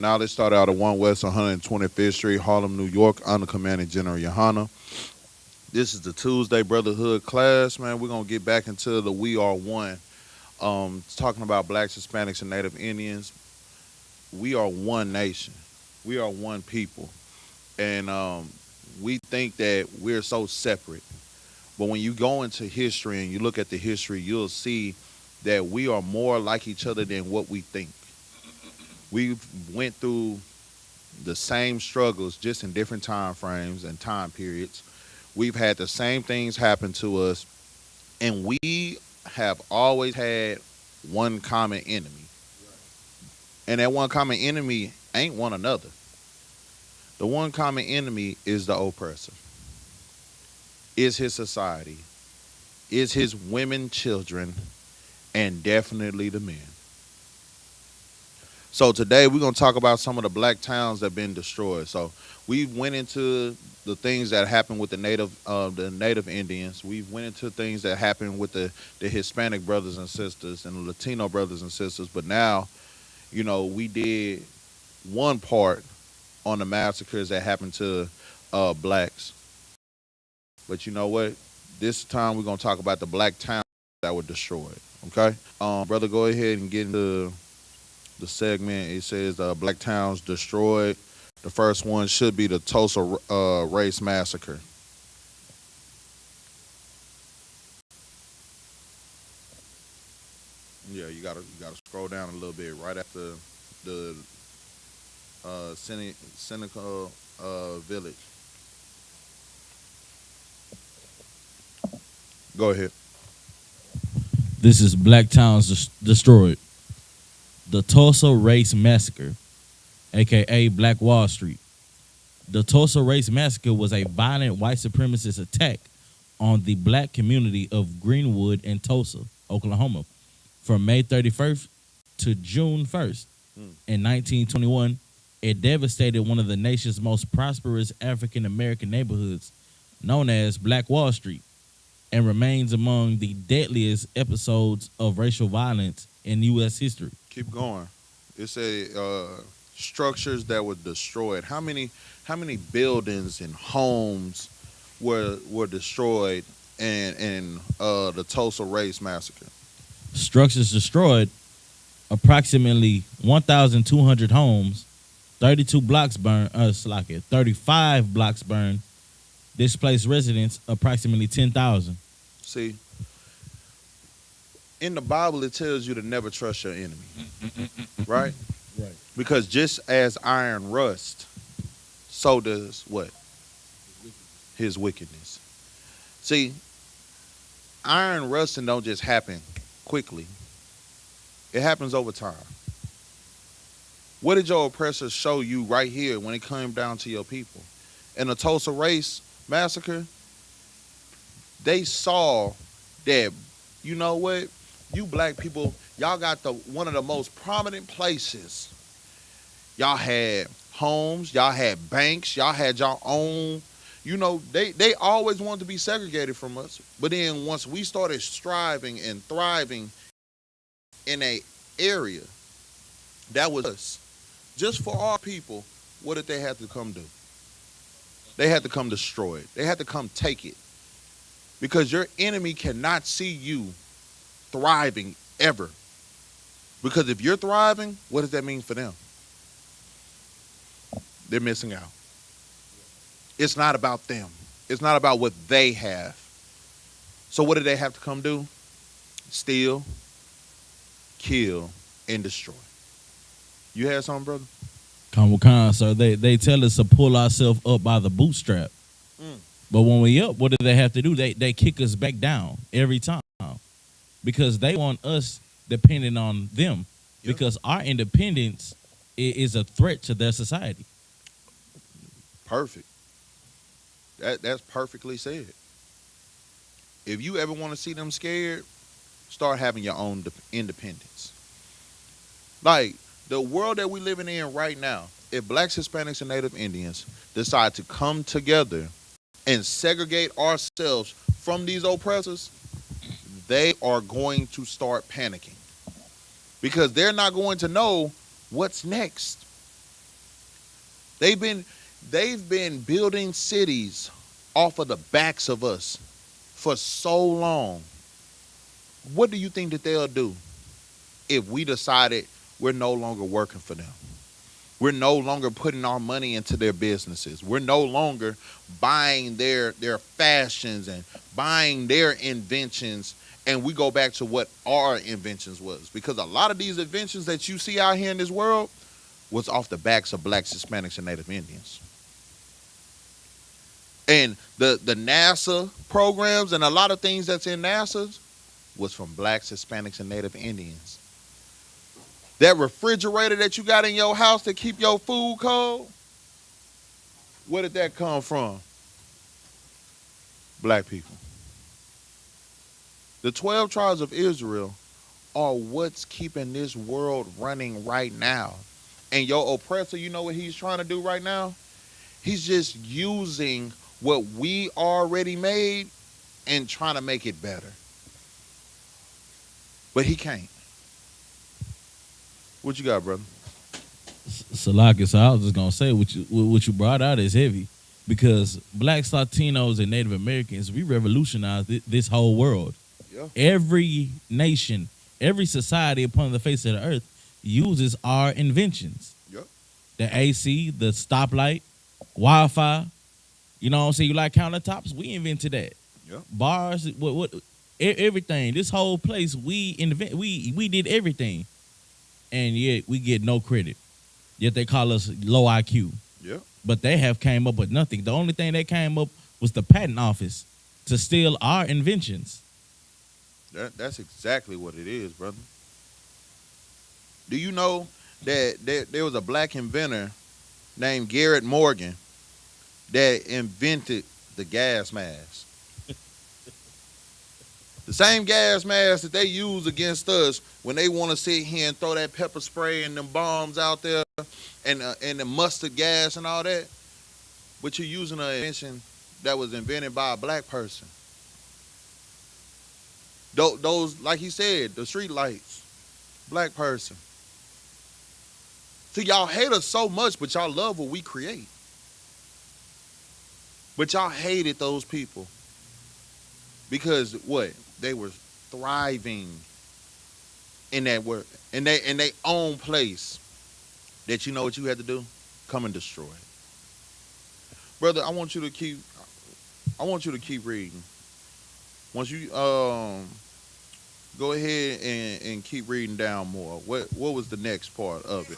Now let's start out at 1 West 125th Street, Harlem, New York, under Commanding General YAHANNA. This is the Tuesday Brotherhood class, man. We're going to get back into the We Are One. Talking about blacks, Hispanics, and Native Indians. We are one nation. We are one people. And we think that we're so separate. But when you go into history and you look at the history, you'll see that we are more like each other than what we think. We went through the same struggles, just in different time frames and time periods. We've had the same things happen to us, and we have always had one common enemy. And that one common enemy ain't one another. The one common enemy is the oppressor, is his society, is his women, children, and definitely the men. So today we're going to talk about some of the black towns that have been destroyed. So we went into the things that happened with the native Indians. We went into things that happened with the Hispanic brothers and sisters and the Latino brothers and sisters. But now, you know, we did one part on the massacres that happened to blacks. But you know what? This time we're going to talk about the black towns that were destroyed. Okay? Brother, go ahead and get into the segment. It says black towns destroyed. The first one should be the Tulsa race massacre. Yeah, you gotta scroll down a little bit right after the Seneca village. Go ahead. This is Black Towns Destroyed. The Tulsa Race Massacre, a.k.a. Black Wall Street. The Tulsa Race Massacre was a violent white supremacist attack on the black community of Greenwood and Tulsa, Oklahoma, from May 31st to June 1st. In 1921, it devastated one of the nation's most prosperous African-American neighborhoods, known as Black Wall Street, and remains among the deadliest episodes of racial violence in U.S. history. Keep going. It said structures that were destroyed. How many buildings and homes were destroyed in the Tulsa Race Massacre? Structures destroyed, approximately 1,200 homes, 32 blocks burned, 35 blocks burned, displaced residents, approximately 10,000. See, in the Bible, it tells you to never trust your enemy, right? Right. Because just as iron rust, so does what? His wickedness. See, iron rusting don't just happen quickly. It happens over time. What did your oppressors show you right here when it came down to your people? In the Tulsa Race Massacre, they saw that, you know what? You black people, y'all got one of the most prominent places. Y'all had homes, y'all had banks, y'all had y'all own. You know, they always wanted to be segregated from us. But then once we started striving and thriving in a area, that was us. Just for our people, what did they have to come do? They had to come destroy it. They had to come take it. Because your enemy cannot see you thriving ever. Because if you're thriving, what does that mean for them? They're missing out. It's not about them. It's not about what they have. So what do they have to come do? Steal, kill, and destroy. You had something, brother? Come, sir. They tell us to pull ourselves up by the bootstrap. But when we up, what do they have to do? They kick us back down every time. Because they want us dependent on them. Yep. Because our independence is a threat to their society. Perfect. That's perfectly said. If you ever want to see them scared, start having your own independence. Like, the world that we're living in right now, if blacks, Hispanics, and Native Indians decide to come together and segregate ourselves from these oppressors, they are going to start panicking. Because they're not going to know what's next. They've been building cities off of the backs of us for so long. What do you think that they'll do if we decided we're no longer working for them? We're no longer putting our money into their businesses. We're no longer buying their fashions and buying their inventions, and we go back to what our inventions was. Because a lot of these inventions that you see out here in this world was off the backs of blacks, Hispanics, and Native Indians. And the NASA programs and a lot of things that's in NASA was from blacks, Hispanics, and Native Indians. That refrigerator that you got in your house to keep your food cold, where did that come from? Black people. The 12 tribes of Israel are what's keeping this world running right now. And your oppressor, you know what he's trying to do right now? He's just using what we already made and trying to make it better. But he can't. What you got, brother? Salaki, so I was just gonna say what you brought out is heavy, because blacks, Latinos, and Native Americans, we revolutionized this whole world. Yeah. Every nation, every society upon the face of the earth uses our inventions. Yep. The AC, the stoplight, Wi-Fi. You know what I'm saying? You like countertops? We invented that. Yep. Bars, everything. This whole place, we did everything. And yet we get no credit. Yet they call us low IQ. Yeah. But they have came up with nothing. The only thing that came up was the patent office to steal our inventions. That's exactly what it is, brother. Do you know that there was a black inventor named Garrett Morgan that invented the gas mask? The same gas mask that they use against us when they want to sit here and throw that pepper spray and them bombs out there and the mustard gas and all that. But you're using an invention that was invented by a black person. Those, like he said, the street lights, black person. See, y'all hate us so much, but y'all love what we create. But y'all hated those people because what? They were thriving in that work, in their own place. That you know what you had to do? Come and destroy it. Brother, I want you to keep reading. Once you go ahead and keep reading down more. What was the next part of it?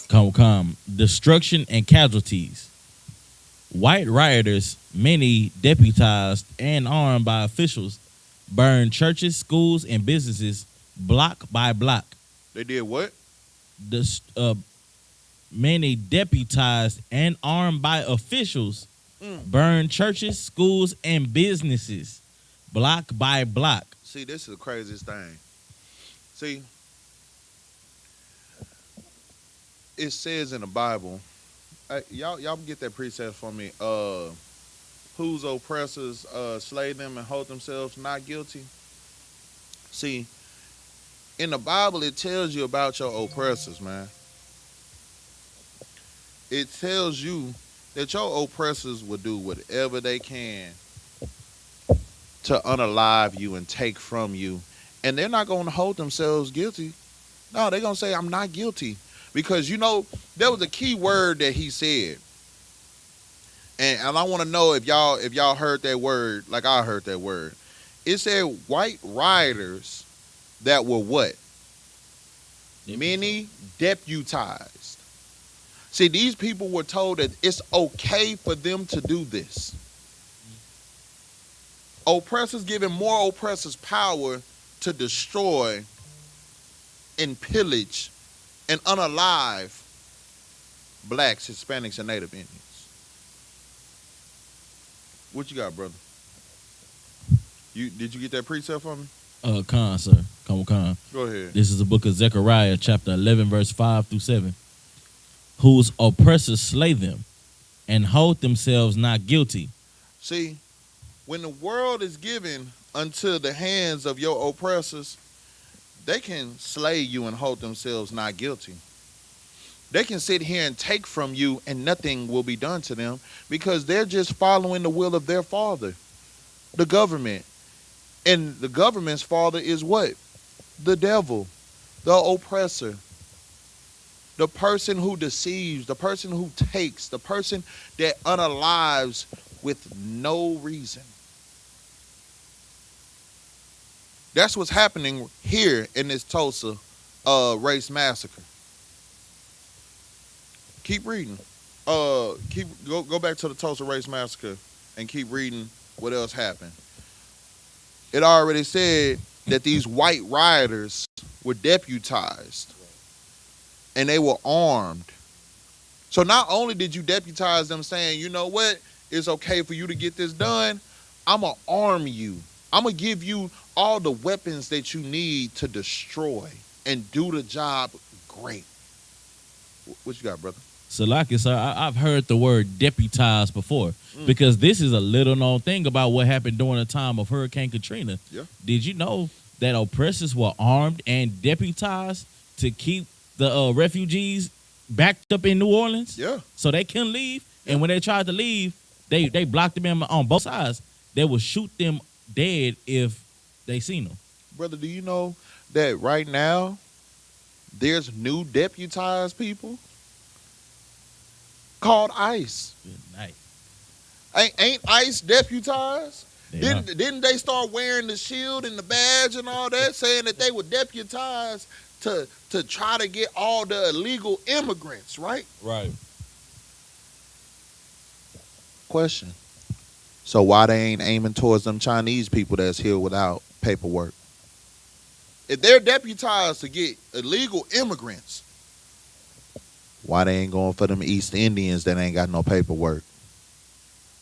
Come. Destruction and casualties. White rioters, many deputized and armed by officials, burned churches, schools, and businesses block by block. They did what? Many deputized and armed by officials burned churches, schools, and businesses block by block. See, this is the craziest thing. See, it says in the Bible, y'all get that precept for me. Whose oppressors slay them and hold themselves not guilty. See, in the Bible, it tells you about your oppressors, man. It tells you that your oppressors will do whatever they can to unalive you and take from you. And they're not going to hold themselves guilty. No, they're going to say, I'm not guilty. Because, you know, there was a key word that he said. And I want to know if y'all heard that word like I heard that word. It said white rioters that were what? Many deputized. See, these people were told that it's okay for them to do this. Oppressors giving more oppressors power to destroy and pillage and unalive blacks, Hispanics, and Native Indians. What you got, brother? Did you get that precept for me? Khan, sir. Come on, Khan. Go ahead. This is the book of Zechariah, chapter 11, verse 5 through 7. Whose oppressors slay them and hold themselves not guilty. See, when the world is given unto the hands of your oppressors, they can slay you and hold themselves not guilty. They can sit here and take from you and nothing will be done to them because they're just following the will of their father, the government. And the government's father is what? The devil, the oppressor, the person who deceives, the person who takes, the person that unalives with no reason. That's what's happening here in this Tulsa race massacre. Keep reading. Go back to the Tulsa race massacre and keep reading what else happened. It already said that these white rioters were deputized and they were armed. So not only did you deputize them saying, you know what, it's okay for you to get this done, I'm going to arm you. I'm going to give you all the weapons that you need to destroy and do the job great. What you got, brother? Salaki, sir, I've heard the word deputized before because this is a little known thing about what happened during the time of Hurricane Katrina. Yeah. Did you know that oppressors were armed and deputized to keep the refugees backed up in New Orleans? Yeah. So they couldn't leave. Yeah. And when they tried to leave, they blocked them in on both sides. They would shoot them dead if they seen them. Brother, do you know that right now there's new deputized people called ICE? Good night. Ain't ICE deputized? They Didn't they start wearing the shield and the badge and all that, saying that they were deputized to try to get all the illegal immigrants, right? Right. Question. So why they ain't aiming towards them Chinese people that's here without paperwork? If they're deputized to get illegal immigrants, why they ain't going for them East Indians that ain't got no paperwork?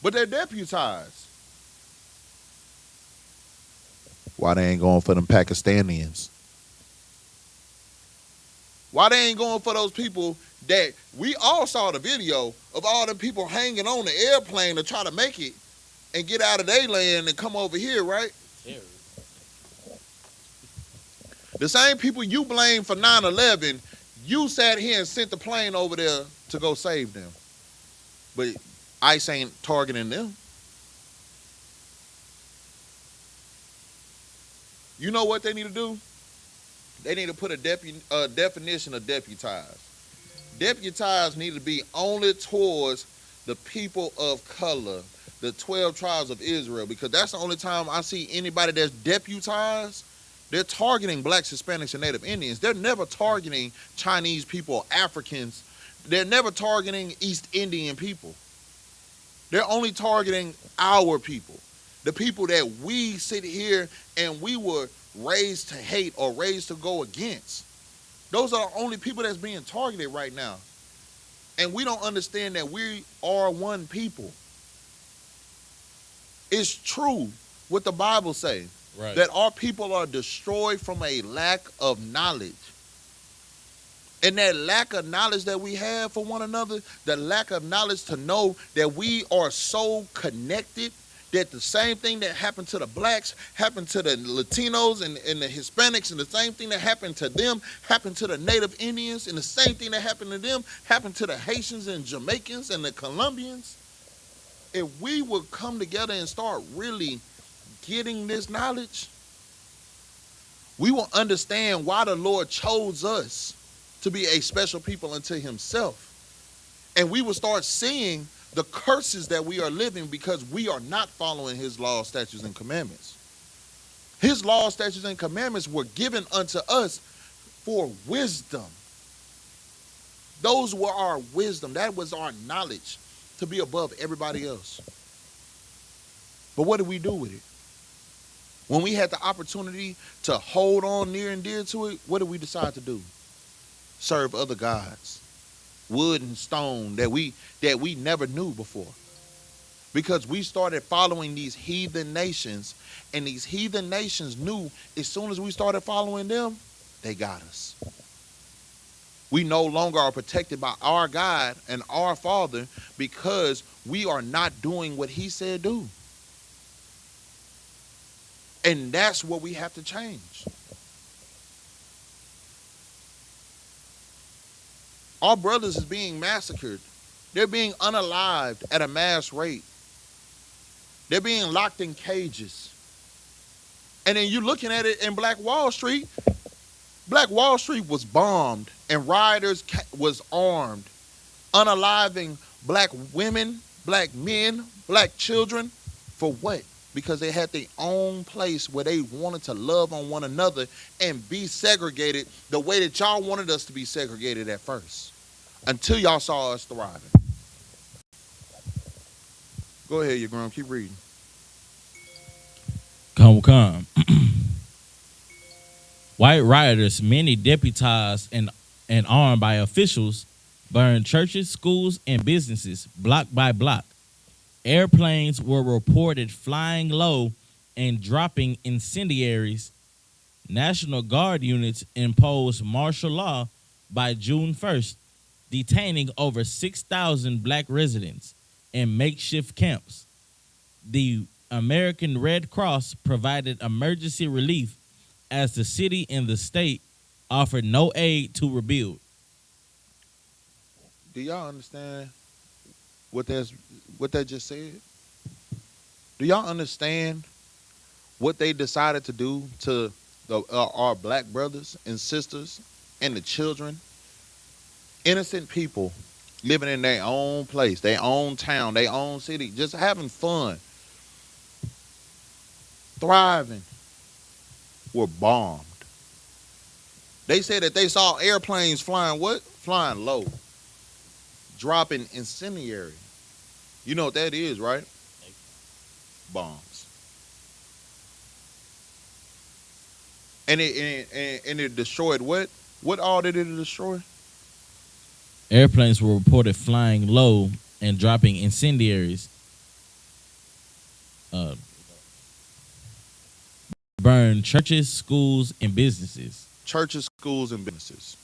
But they're deputized. Why they ain't going for them Pakistanians? Why they ain't going for those people that we all saw the video of all the people hanging on the airplane to try to make it and get out of their land and come over here, right? The same people you blame for 9/11, you sat here and sent the plane over there to go save them. But ICE ain't targeting them. You know what they need to do? They need to put a definition of deputized. Deputized need to be only towards the people of color, the 12 tribes of Israel, because that's the only time I see anybody that's deputized. They're targeting blacks, Hispanics, and Native Indians. They're never targeting Chinese people or Africans. They're never targeting East Indian people. They're only targeting our people, the people that we sit here and we were raised to hate or raised to go against. Those are the only people that's being targeted right now. And we don't understand that we are one people. It's true what the Bible says. Right. That our people are destroyed from a lack of knowledge. And that lack of knowledge that we have for one another, the lack of knowledge to know that we are so connected, that the same thing that happened to the blacks happened to the Latinos and the Hispanics, and the same thing that happened to them happened to the Native Indians, and the same thing that happened to them happened to the Haitians and Jamaicans and the Colombians. If we would come together and start really getting this knowledge, we will understand why the Lord chose us to be a special people unto himself. And we will start seeing the curses that we are living because we are not following his laws, statutes, and commandments. His laws, statutes, and commandments were given unto us for wisdom. Those were our wisdom. That was our knowledge to be above everybody else. But what did we do with it? When we had the opportunity to hold on near and dear to it, what did we decide to do? Serve other gods, wood and stone that we never knew before. Because we started following these heathen nations, and these heathen nations knew as soon as we started following them, they got us. We no longer are protected by our God and our Father because we are not doing what he said do. And that's what we have to change. Our brothers is being massacred. They're being unalived at a mass rate. They're being locked in cages. And then you're looking at it in Black Wall Street. Black Wall Street was bombed and rioters was armed, unaliving black women, black men, black children. For what? Because they had their own place where they wanted to love on one another and be segregated the way that y'all wanted us to be segregated at first. Until y'all saw us thriving. Go ahead, you Grum. Keep reading. Come. White rioters, many deputized and armed by officials, burned churches, schools, and businesses block by block. Airplanes were reported flying low and dropping incendiaries. National Guard units imposed martial law by June 1st, detaining over 6,000 black residents in makeshift camps. The American Red Cross provided emergency relief as the city and the state offered no aid to rebuild. Do y'all understand what that just said? Do y'all understand what they decided to do to our black brothers and sisters and the children? Innocent people living in their own place, their own town, their own city, just having fun, thriving, were bombed. They said that they saw airplanes flying what? Flying low, dropping incendiary. You know what that is, right? Bombs. And it destroyed what? What all did it destroy? Airplanes were reported flying low and dropping incendiaries. Burned churches, schools, and businesses. Churches, schools, and businesses.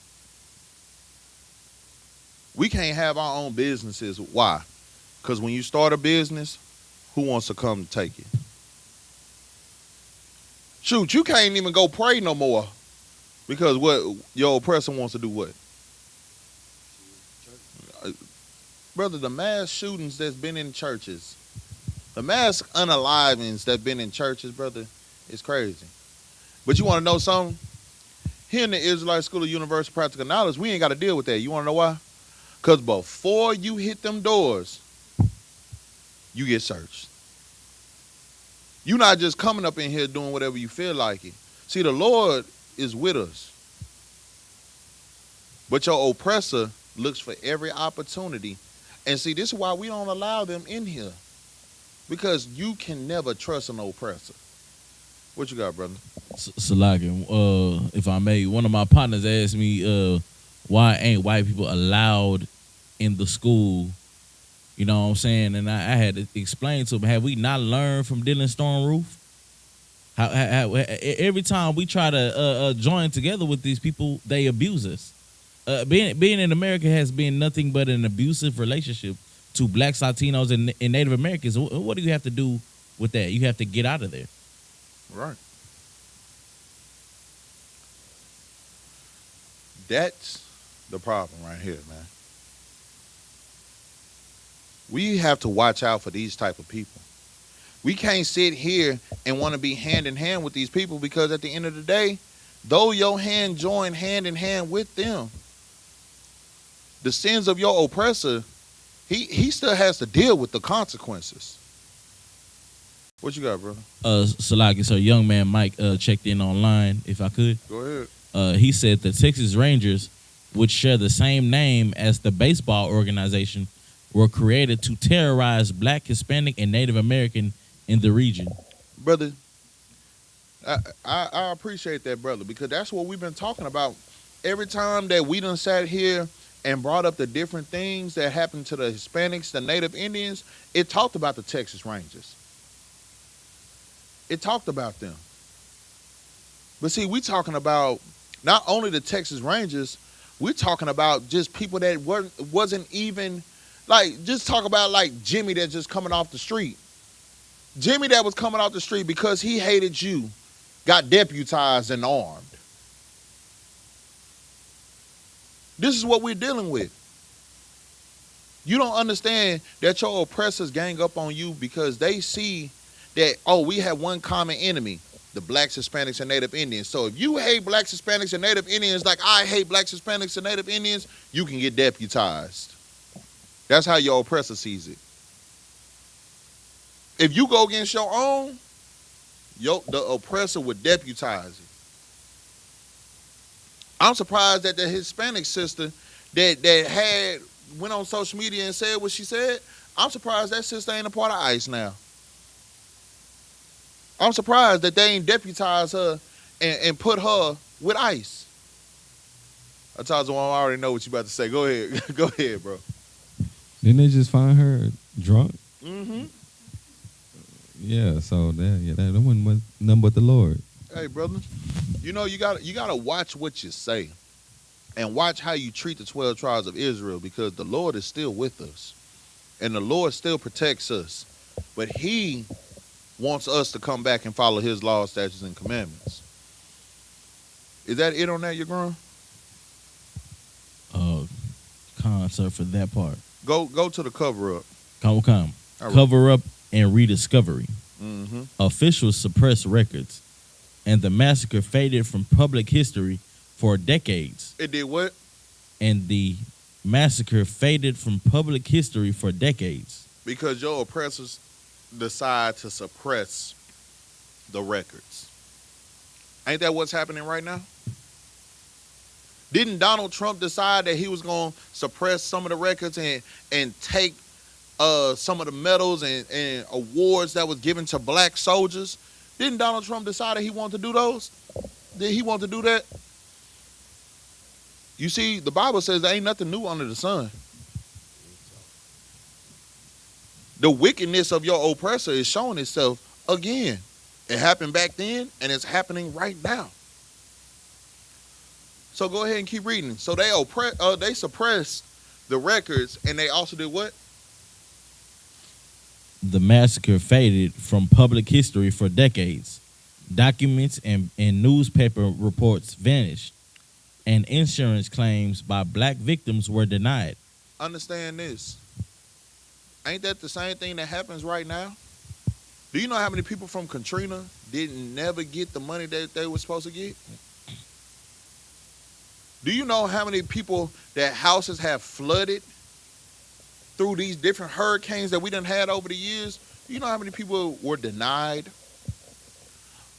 We can't have our own businesses. Why? Because when you start a business, who wants to come take it? Shoot, you can't even go pray no more because what your oppressor wants to do what? Brother, the mass shootings that's been in churches, the mass unalivings that's been in churches, brother, it's crazy. But you want to know something? Here in the Israelite School of Universal Practical Knowledge, we ain't got to deal with that. You want to know why? Because before you hit them doors, you get searched. You're not just coming up in here doing whatever you feel like it. See, the Lord is with us. But your oppressor looks for every opportunity. And see, this is why we don't allow them in here. Because you can never trust an oppressor. What you got, brother? Salakin, if I may, one of my partners asked me, why ain't white people allowed in the school? You know what I'm saying? And I had to explain to him, have we not learned from Dylan Storm Roof? How every time we try to join together with these people, they abuse us. Being in America has been nothing but an abusive relationship to blacks, Latinos, and Native Americans. What do you have to do with that? You have to get out of there. Right. That's the problem right here, man. We have to watch out for these type of people. We can't sit here and want to be hand in hand with these people because at the end of the day, though your hand join hand in hand with them, the sins of your oppressor, he still has to deal with the consequences. What you got, bro? Salaki, so young man Mike checked in online, if I could. Go ahead. He said the Texas Rangers, which share the same name as the baseball organization, were created to terrorize black, Hispanic, and Native American in the region. Brother, I appreciate that, brother, because that's what we've been talking about. Every time that we done sat here and brought up the different things that happened to the Hispanics, the Native Indians, it talked about the Texas Rangers. It talked about them. But see, we talking about not only the Texas Rangers, we're talking about just people that wasn't even, like, just talk about like Jimmy that's just coming off the street. Jimmy that was coming off the street because he hated you, got deputized and armed. This is what we're dealing with. You don't understand that your oppressors gang up on you because they see that, oh, we have one common enemy, the blacks, Hispanics, and Native Indians. So if you hate blacks, Hispanics, and Native Indians like I hate blacks, Hispanics, and Native Indians, you can get deputized. That's how your oppressor sees it. If you go against your own, the oppressor would deputize you. I'm surprised that the Hispanic sister that went on social media and said what she said, I'm surprised that sister ain't a part of ICE now. I'm surprised that they ain't deputized her and put her with ICE. I told you, I already know what you about to say. Go ahead. Go ahead, bro. Didn't they just find her drunk? Mm-hmm. Yeah, so that wasn't nothing but the Lord. Hey, brother, you know you gotta watch what you say, and watch how you treat the 12 tribes of Israel, because the Lord is still with us, and the Lord still protects us, but He wants us to come back and follow His laws, statutes, and commandments. Is that it on that, you're growing? Concert for that part. Go to the cover up. Come. Right. Cover up and rediscovery. Mm-hmm. Officials suppressed records, and the massacre faded from public history for decades. It did what? And the massacre faded from public history for decades. Because your oppressors decide to suppress the records. Ain't that what's happening right now? Didn't Donald Trump decide that he was going to suppress some of the records and take some of the medals and awards that was given to black soldiers? Didn't Donald Trump decide that he wanted to do those? Did he want to do that? You see, the Bible says there ain't nothing new under the sun. The wickedness of your oppressor is showing itself again. It happened back then, and it's happening right now. So go ahead and keep reading. So they suppressed the records, and they also did what? The massacre faded from public history for decades. Documents and newspaper reports vanished, and insurance claims by black victims were denied. Understand this. Ain't that the same thing that happens right now? Do you know how many people from Katrina didn't never get the money that they were supposed to get? Do you know how many people that houses have flooded through these different hurricanes that we done had over the years? You know how many people were denied?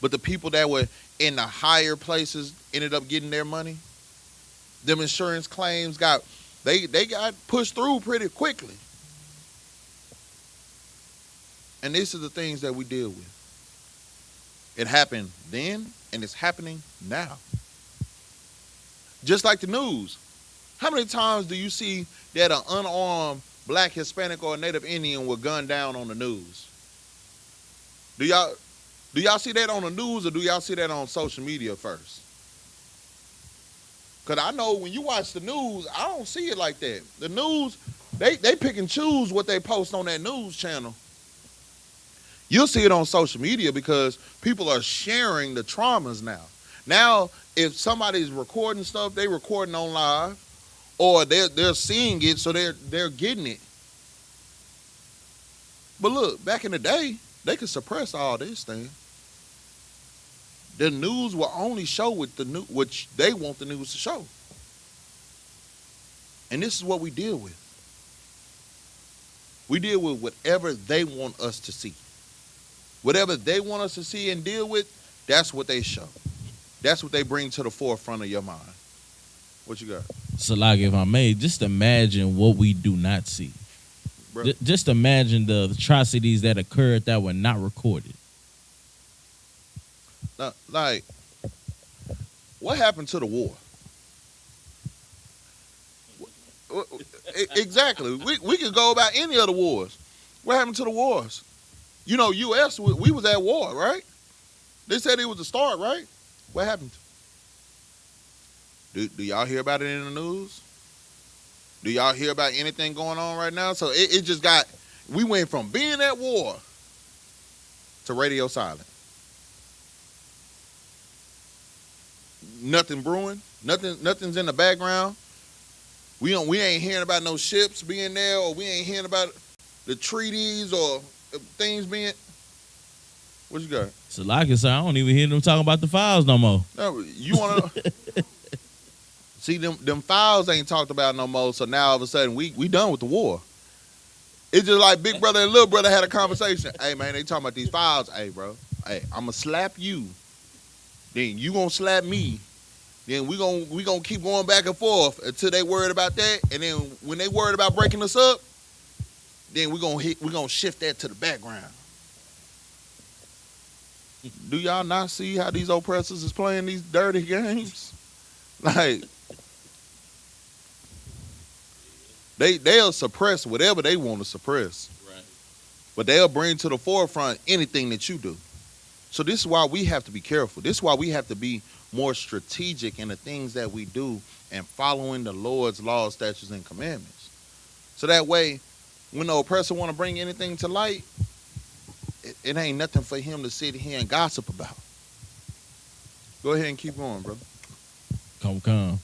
But the people that were in the higher places ended up getting their money? Them insurance claims got pushed through pretty quickly. And these are the things that we deal with. It happened then, and it's happening now. Just like the news. How many times do you see that an unarmed black, Hispanic, or Native Indian will gun down on the news? Do y'all see that on the news, or do y'all see that on social media first? Because I know when you watch the news, I don't see it like that. The news, they pick and choose what they post on that news channel. You'll see it on social media because people are sharing the traumas now. Now, if somebody's recording stuff, they recording on live, or they're seeing it, so they're getting it. But look, back in the day, they could suppress all this thing. The news will only show what they want the news to show. And this is what we deal with. We deal with whatever they want us to see. Whatever they want us to see and deal with, that's what they show. That's what they bring to the forefront of your mind. What you got? So, like, if I may, just imagine what we do not see. Just imagine the atrocities that occurred that were not recorded. Like, what happened to the war? Exactly. We could go about any of the wars. What happened to the wars? You know, U.S., we was at war, right? They said it was the start, right? What happened? Do y'all hear about it in the news? Do y'all hear about anything going on right now? So it just we went from being at war to radio silent. Nothing brewing. Nothing's in the background. We ain't hearing about no ships being there, or we ain't hearing about the treaties or things being. What you got? So like I said, I don't even hear them talking about the files no more. No, you want to see them files ain't talked about no more. So now all of a sudden we done with the war. It's just like Big Brother and Little Brother had a conversation. Hey man, they talking about these files. Hey bro, hey, I'ma slap you. Then you gonna slap me. Then we gonna keep going back and forth until they worried about that. And then when they worried about breaking us up, then we gonna shift that to the background. Do y'all not see how these oppressors is playing these dirty games? Like they'll suppress whatever they want to suppress. Right. But they'll bring to the forefront anything that you do. So this is why we have to be careful. This is why we have to be more strategic in the things that we do and following the Lord's laws, statutes, and commandments. So that way, when the oppressor want to bring anything to light, it ain't nothing for him to sit here and gossip about. Go ahead and keep going, brother. Come.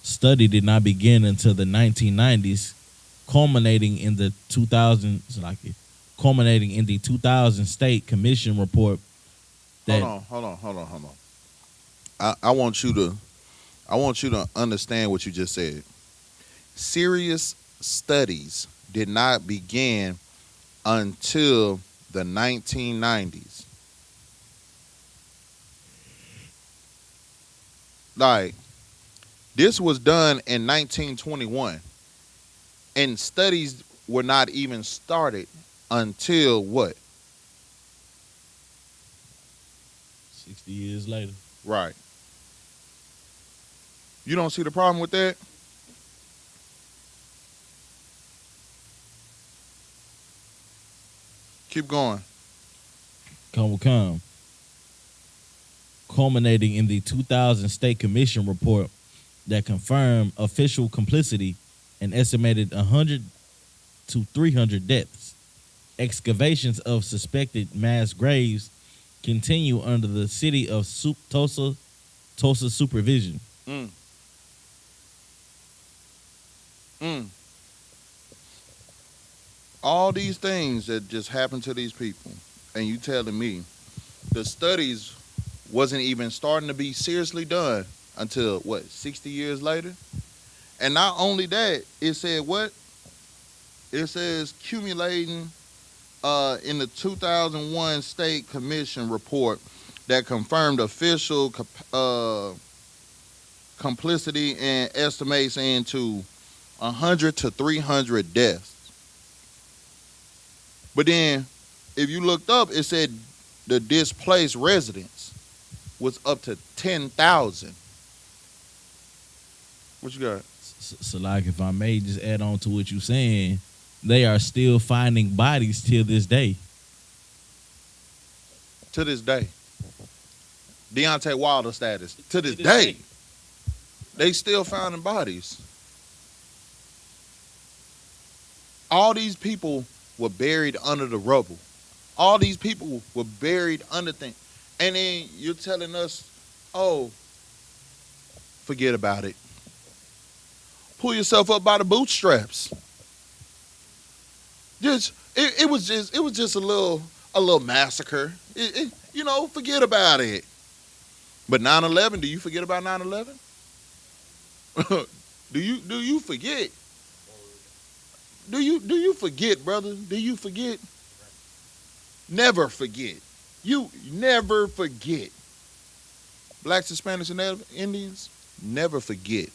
Study did not begin until the 1990s, culminating in the 2000 State Commission report. That Hold on. I want you to understand what you just said. Serious studies did not begin until the 1990s. Like, this was done in 1921, and studies were not even started until what? 60 years later. Right. You don't see the problem with that? Keep going. Come. Culminating in the 2000 State Commission report that confirmed official complicity and estimated 100 to 300 deaths. Excavations of suspected mass graves continue under the city of Tulsa supervision. All these things that just happened to these people, and you telling me the studies wasn't even starting to be seriously done until what, 60 years later? And not only that, it said what? It says accumulating in the 2001 State Commission report that confirmed official complicity and estimates into 100 to 300 deaths. But then, if you looked up, it said the displaced residents was up to 10,000. What you got? So, like, if I may just add on to what you're saying, they are still finding bodies till this day. To this day. Deontay Wilder status. To this day. They still finding bodies. All these people were buried under the rubble. All these people were buried under things. And then you're telling us, oh, forget about it. Pull yourself up by the bootstraps. It was just a little massacre. Forget about it. But 9/11, do you forget about 9/11? Do you forget? Do you forget, brother? Do you forget? Never forget. You never forget. Blacks, Hispanics, and Indians, never forget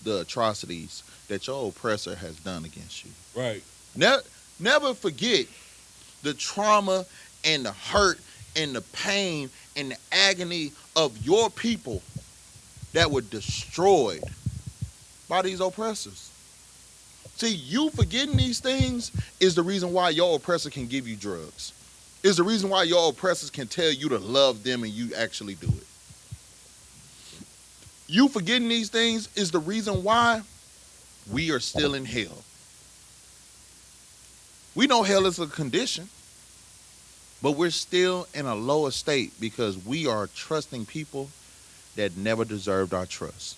the atrocities that your oppressor has done against you. Right. Never forget the trauma and the hurt and the pain and the agony of your people that were destroyed by these oppressors. See, you forgetting these things is the reason why your oppressor can give you drugs. Is the reason why your oppressors can tell you to love them and you actually do it. You forgetting these things is the reason why we are still in hell. We know hell is a condition. But we're still in a lower state because we are trusting people that never deserved our trust.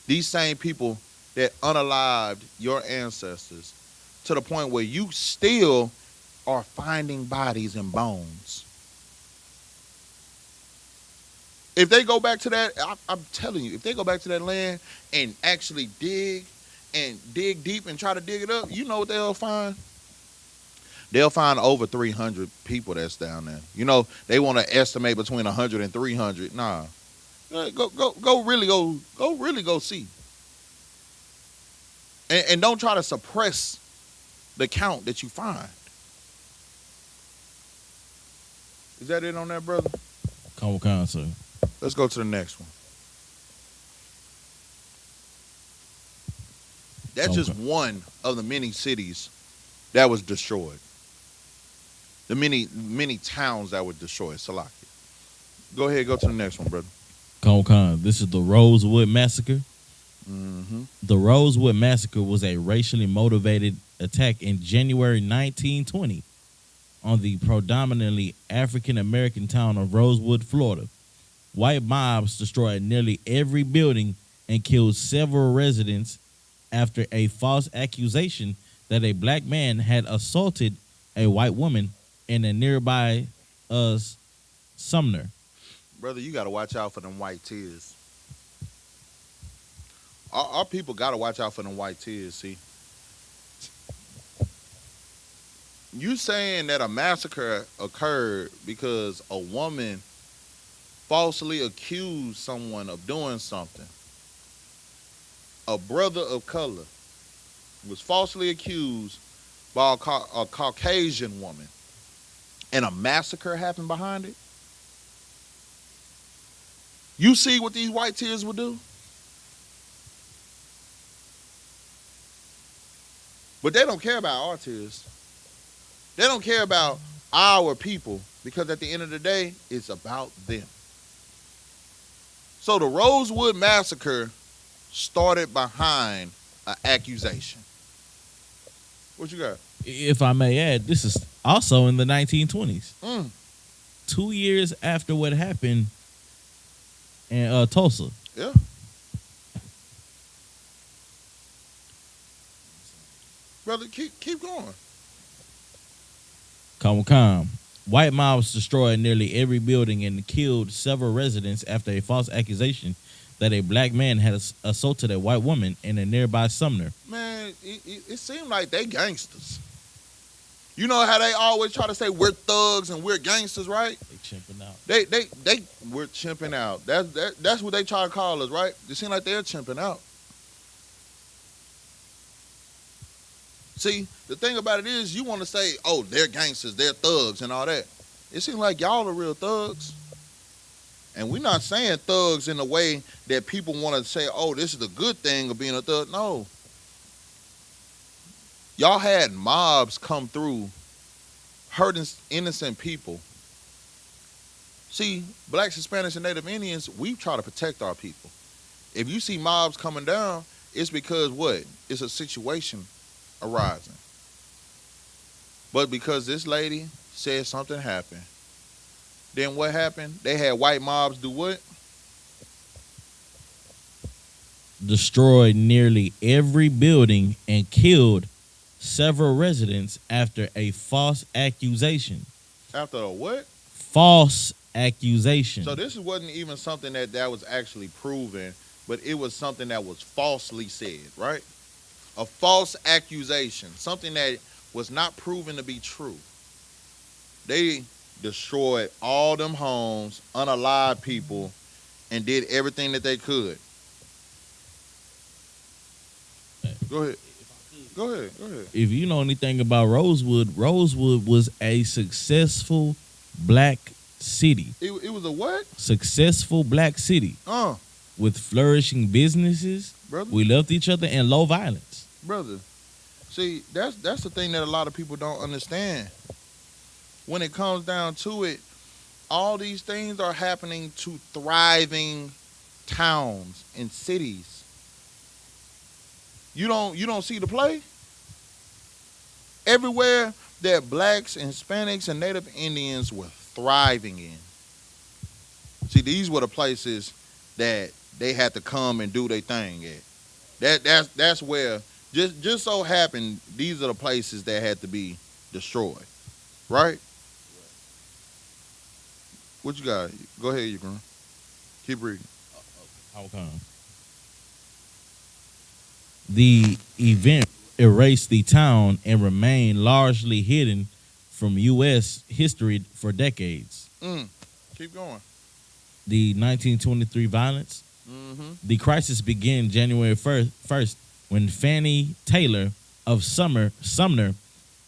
These same people that unalived your ancestors to the point where you still are finding bodies and bones. If they go back to that, I'm telling you, if they go back to that land and actually dig deep and try to dig it up, you know what they'll find? They'll find over 300 people that's down there. You know, they want to estimate between 100 and 300. Nah. Go really go see. And don't try to suppress the count that you find. Is that it on that, brother? Come, sir. Let's go to the next one. That's just one of the many cities that was destroyed. The many towns that were destroyed. Salaki. Go ahead, go to the next one, brother. Con. This is the Rosewood Massacre. Mm-hmm. The Rosewood Massacre was a racially motivated attack in January 1920 on the predominantly African-American town of Rosewood, Florida. White mobs destroyed nearly every building and killed several residents after a false accusation that a black man had assaulted a white woman in a nearby Sumner. Brother, you got to watch out for them white tears. Our people got to watch out for them white tears, see. You saying that a massacre occurred because a woman falsely accused someone of doing something. A brother of color was falsely accused by a Caucasian woman, and a massacre happened behind it. You see what these white tears will do? But they don't care about our tears. They don't care about our people, because at the end of the day, it's about them. So the Rosewood Massacre started behind an accusation. What you got? If I may add, this is also in the 1920s. 2 years after what happened in Tulsa. Yeah. Brother, keep going. Come. White mobs destroyed nearly every building and killed several residents after a false accusation that a black man had assaulted a white woman in a nearby Sumner. Man, it seemed like they gangsters. You know how they always try to say we're thugs and we're gangsters, right? They chimping out. We're chimping out. That's what they try to call us, right? It seems like they're chimping out. See, the thing about it is, you want to say, oh, they're gangsters, they're thugs and all that. It seems like y'all are real thugs. And we're not saying thugs in a way that people want to say, oh, this is the good thing of being a thug. No. Y'all had mobs come through hurting innocent people. See, blacks, Hispanics, and Native Indians, we try to protect our people. If you see mobs coming down, it's because what? It's a situation arising. But because this lady said something happened, then what happened? They had white mobs do what? Destroyed nearly every building and killed several residents after a false accusation. After a what? False accusation. So this wasn't even something that was actually proven, but it was something that was falsely said, right? A false accusation, something that was not proven to be true. They destroyed all them homes, unalived people, and did everything that they could. Go ahead. Go ahead. If you know anything about Rosewood, Rosewood was a successful black city. It was a what? Successful black city. With flourishing businesses. Brother. We loved each other and low violence. Brother, see, that's the thing that a lot of people don't understand. When it comes down to it, all these things are happening to thriving towns and cities. You don't see the play? Everywhere that blacks, Hispanics, and Native Indians were thriving in. See, these were the places that they had to come and do their thing at. That's where just so happened these are the places that had to be destroyed. Right? What you got? Go ahead, you girl. Keep reading. Okay. The event erased the town and remained largely hidden from U.S. history for decades. Keep going. The 1923 violence. Mm-hmm. The crisis began January 1st when Fannie Taylor of Sumner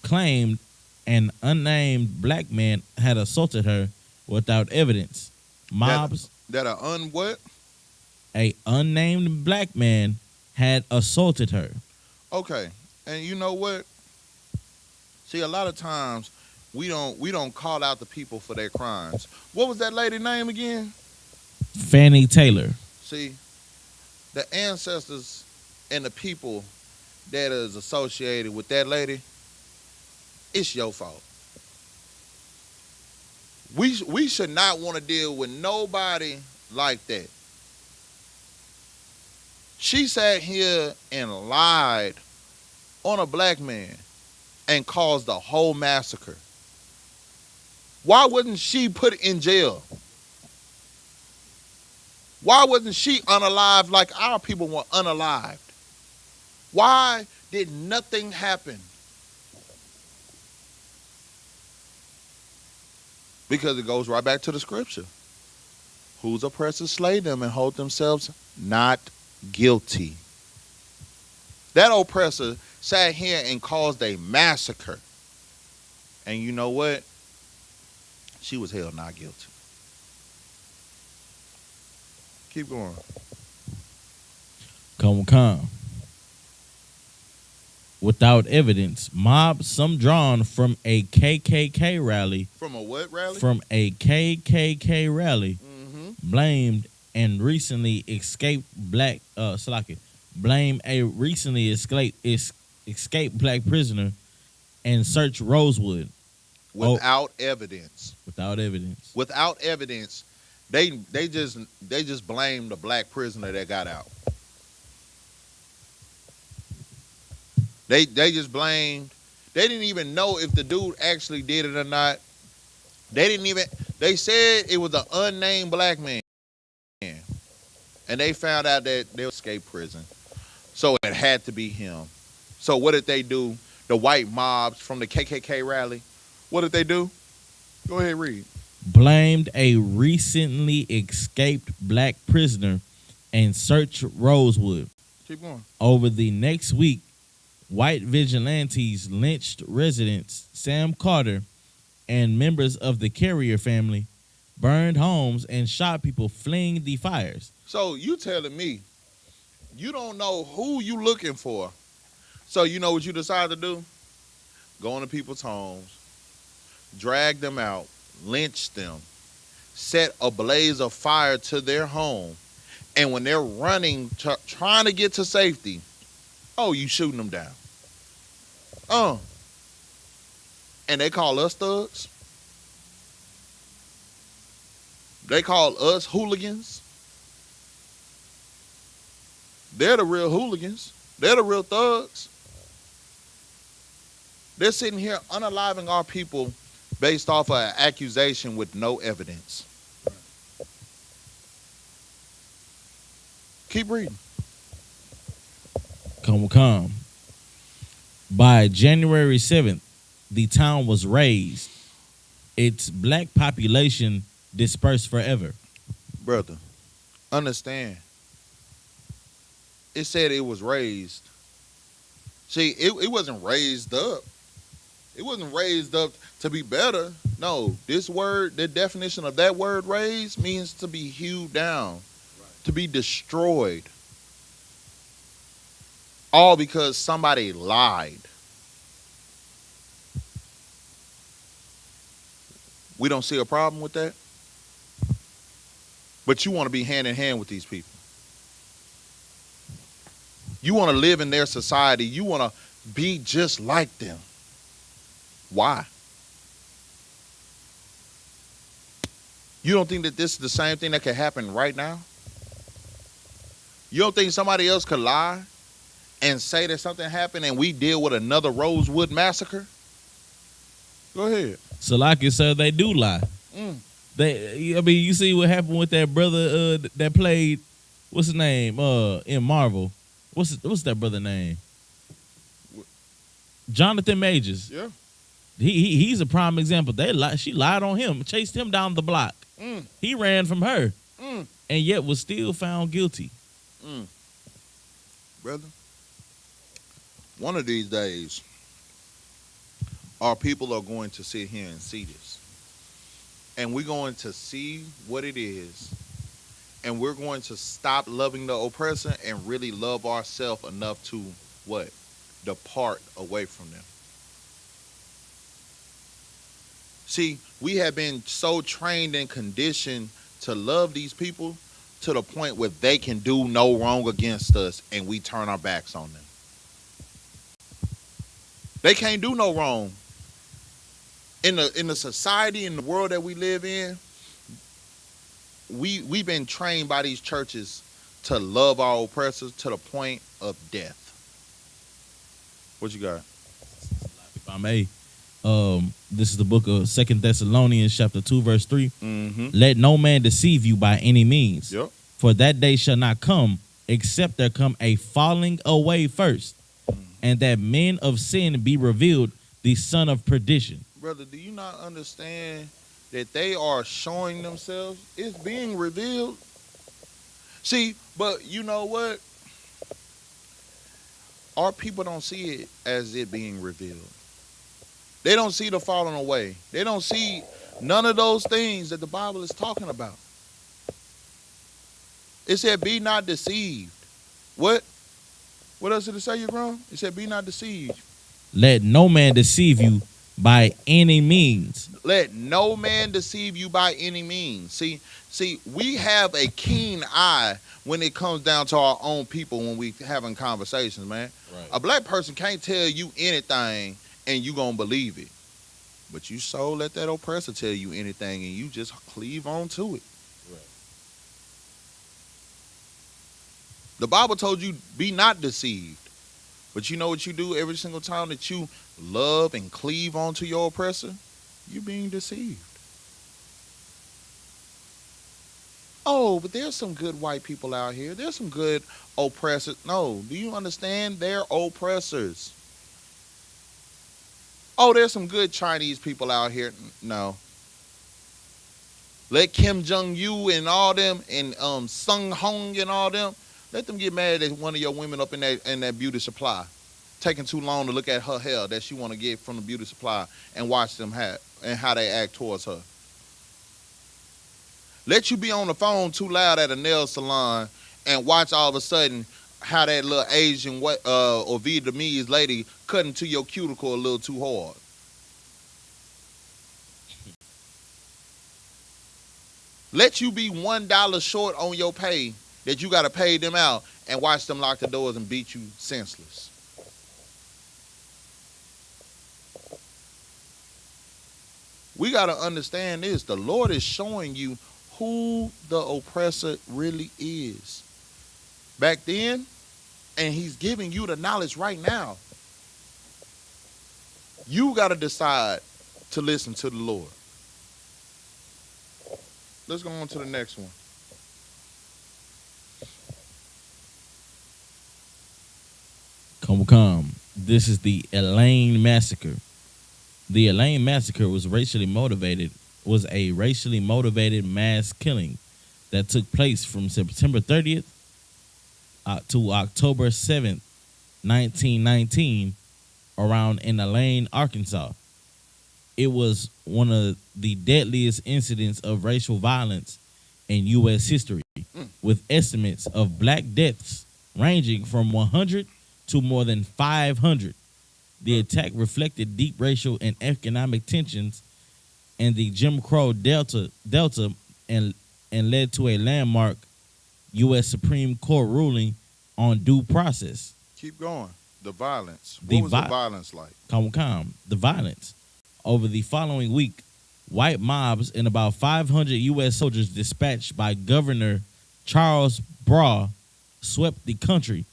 claimed an unnamed black man had assaulted her without evidence. Mobs. That a what? A unnamed black man had assaulted her. Okay. And you know what? See, a lot of times we don't call out the people for their crimes. What was that lady name again? Fannie Taylor. See, the ancestors and the people that is associated with that lady, it's your fault. We should not want to deal with nobody like that. She sat here and lied on a black man and caused a whole massacre. Why wasn't she put in jail? Why wasn't she unalived like our people were unalived? Why did nothing happen? Because it goes right back to the scripture. Whose oppressors slay them and hold themselves not guilty. That oppressor sat here and caused a massacre. And you know what? She was held not guilty. Keep going. Come. Without evidence, mobs, some drawn from a KKK rally. From a what rally? From a KKK rally. Mm-hmm. Blamed and recently escaped black blame a recently escaped black prisoner and search Rosewood. Without evidence. Without evidence. Without evidence. They just blamed the black prisoner that got out. They just blamed. They didn't even know if the dude actually did it or not. They said it was an unnamed black man. And they found out that they escaped prison. So it had to be him. So what did they do? The white mobs from the KKK rally. What did they do? Go ahead, read. Blamed a recently escaped black prisoner and searched Rosewood. Keep going. Over the next week, white vigilantes lynched residents Sam Carter and members of the Carrier family, burned homes, and shot people fleeing the fires. So you telling me you don't know who you looking for. So you know what you decide to do? Go into people's homes, drag them out, lynch them, set a blaze of fire to their home, and when they're running, trying to get to safety, oh, you shooting them down. And they call us thugs? They call us hooligans? They're the real hooligans. They're the real thugs. They're sitting here unaliving our people based off of an accusation with no evidence. Keep reading. Come. By January 7th, the town was razed. Its black population dispersed forever. Brother, understand. It said it was raised. See, it wasn't raised up. It wasn't raised up to be better. No, this word, the definition of that word raised means to be hewed down, to be destroyed. All because somebody lied. We don't see a problem with that. But you want to be hand in hand with these people. You want to live in their society. You want to be just like them. Why? You don't think that this is the same thing that could happen right now? You don't think somebody else could lie and say that something happened and we deal with another Rosewood massacre? Go ahead. So like you said, they do lie. I mean, you see what happened with that brother that played, what's his name, in Marvel. What's that brother name? Jonathan Majors. Yeah. He's a prime example. She lied on him, chased him down the block. He ran from her, and yet was still found guilty. Brother, one of these days, our people are going to sit here and see this. And we're going to see what it is. And we're going to stop loving the oppressor and really love ourselves enough to, what? Depart away from them. See, we have been so trained and conditioned to love these people to the point where they can do no wrong against us and we turn our backs on them. They can't do no wrong. In the society, in the world that we live in, we've been trained by these churches to love our oppressors to the point of death. What you got? If I may, this is the book of 2 Thessalonians chapter 2 verse 3. Let no man deceive you by any means. Yep. For that day shall not come except there come a falling away first, and that men of sin be revealed, the son of perdition. Brother, do you not understand that they are showing themselves? It's being revealed. See, but you know what? Our people don't see it as it being revealed. They don't see the falling away. They don't see none of those things that the Bible is talking about. It said, be not deceived. What? What else did it say, you grown? It said, be not deceived. Let no man deceive you by any means. Let no man deceive you by any means. See, we have a keen eye when it comes down to our own people when we having conversations, man. Right. A black person can't tell you anything and you gonna believe it. But you so let that oppressor tell you anything and you just cleave on to it. Right. The Bible told you, be not deceived. But you know what you do every single time that you love and cleave onto your oppressor? You're being deceived. Oh, but there's some good white people out here. There's some good oppressors. No, do you understand? They're oppressors. Oh, there's some good Chinese people out here. No. Let Kim Jong-un and all them and Sung Hong and all them, let them get mad at one of your women up in that beauty supply, taking too long to look at her hair that she want to get from the beauty supply and watch them and how they act towards her. Let you be on the phone too loud at a nail salon and watch all of a sudden how that little Asian or Vietnamese lady cut into your cuticle a little too hard. Let you be $1 short on your pay that you got to pay them out and watch them lock the doors and beat you senseless. We got to understand this. The Lord is showing you who the oppressor really is. Back then, and he's giving you the knowledge right now. You got to decide to listen to the Lord. Let's go on to the next one. Come. This is the Elaine Massacre. The Elaine Massacre was a racially motivated mass killing that took place from September 30th to October 7th, 1919, around in Elaine, Arkansas. It was one of the deadliest incidents of racial violence in U.S. history, with estimates of black deaths ranging from 100 to more than 500. The attack reflected deep racial and economic tensions in the Jim Crow Delta and led to a landmark U.S. Supreme Court ruling on due process. Keep going. The violence. What was the violence like? The violence. Over the following week, white mobs and about 500 U.S. soldiers dispatched by Governor Charles Braw swept the country.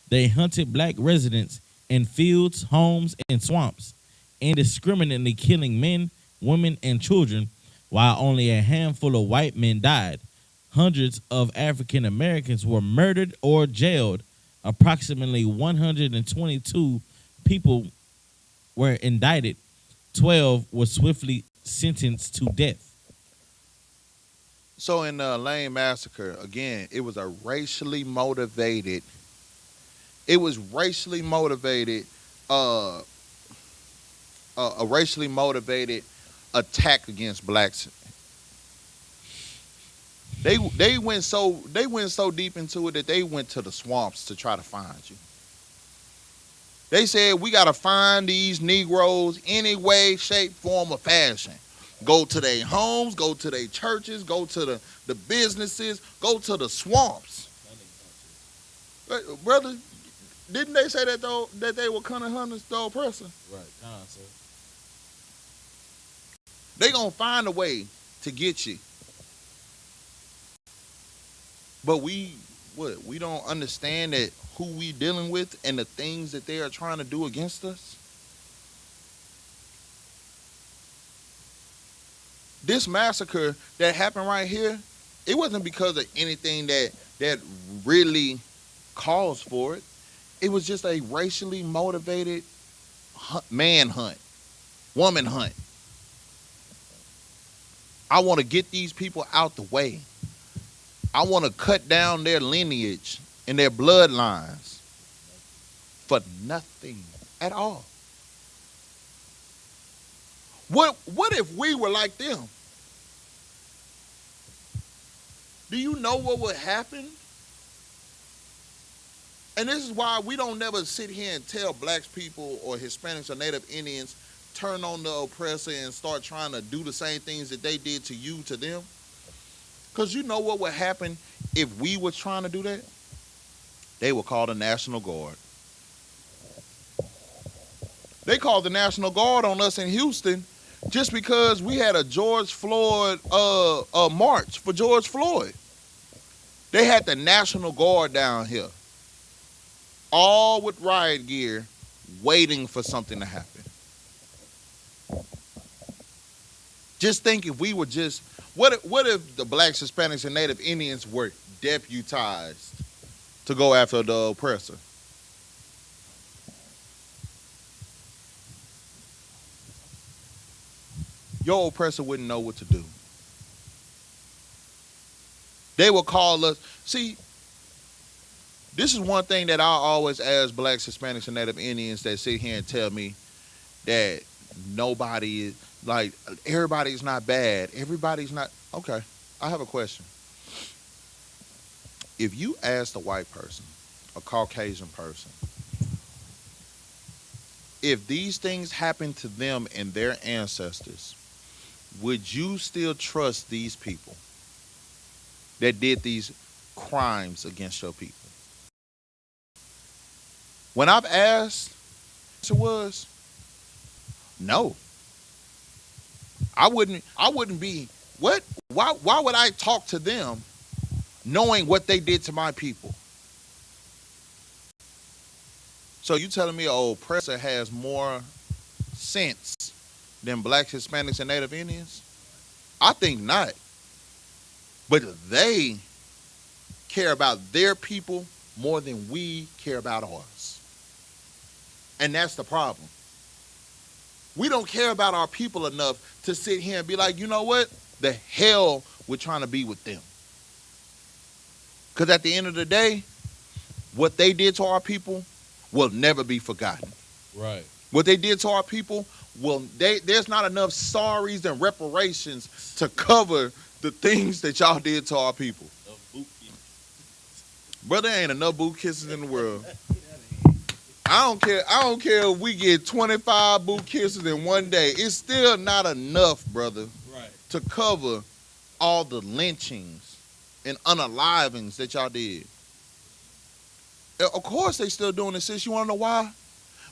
They hunted black residents in fields, homes, and swamps, indiscriminately killing men, women, and children, while only a handful of white men died. Hundreds of African Americans were murdered or jailed. Approximately 122 people were indicted. 12 were swiftly sentenced to death. So in the Lane massacre, again, it was a racially motivated. It was racially motivated. A racially motivated attack against blacks. They went so deep into it that they went to the swamps to try to find you. They said we gotta find these Negroes any way, shape, form, or fashion. Go to their homes, go to their churches, go to the businesses, go to the swamps. Brother, didn't they say that though that they were cunning hunters, the oppressor? Right, sir. They gonna find a way to get you. But we don't understand that who we dealing with and the things that they are trying to do against us. This massacre that happened right here, it wasn't because of anything that really caused for it. It was just a racially motivated man hunt, woman hunt. I want to get these people out the way. I want to cut down their lineage and their bloodlines for nothing at all. What if we were like them? Do you know what would happen? And this is why we don't never sit here and tell black people or Hispanics or Native Indians, turn on the oppressor and start trying to do the same things that they did to you, to them. Because you know what would happen if we were trying to do that? They would call the National Guard. They called the National Guard on us in Houston just because we had a George Floyd march for George Floyd. They had the National Guard down here, all with riot gear, waiting for something to happen. Just think if we were just, what if the blacks, Hispanics, and Native Indians were deputized to go after the oppressor? Your oppressor wouldn't know what to do. They will call us. See, this is one thing that I always ask blacks, Hispanics, and Native Indians that sit here and tell me that nobody is, like, everybody's not bad. Everybody's not. Okay, I have a question. If you asked a white person, a Caucasian person, if these things happened to them and their ancestors, would you still trust these people that did these crimes against your people? When I've asked, it was no. I wouldn't be, what? Why would I talk to them knowing what they did to my people? So you telling me an oppressor has more sense than blacks, Hispanics, and Native Indians? I think not. But they care about their people more than we care about ours. And that's the problem. We don't care about our people enough to sit here and be like, you know what? The hell we're trying to be with them. Because at the end of the day, what they did to our people will never be forgotten. Right. What they did to our people, there's not enough sorries and reparations to cover the things that y'all did to our people. Brother, ain't enough boot kisses in the world. I don't care if we get 25 boot kisses in one day. It's still not enough, brother, Right. to cover all the lynchings and unalivings that y'all did. Of course they still doing this shit. You want to know why?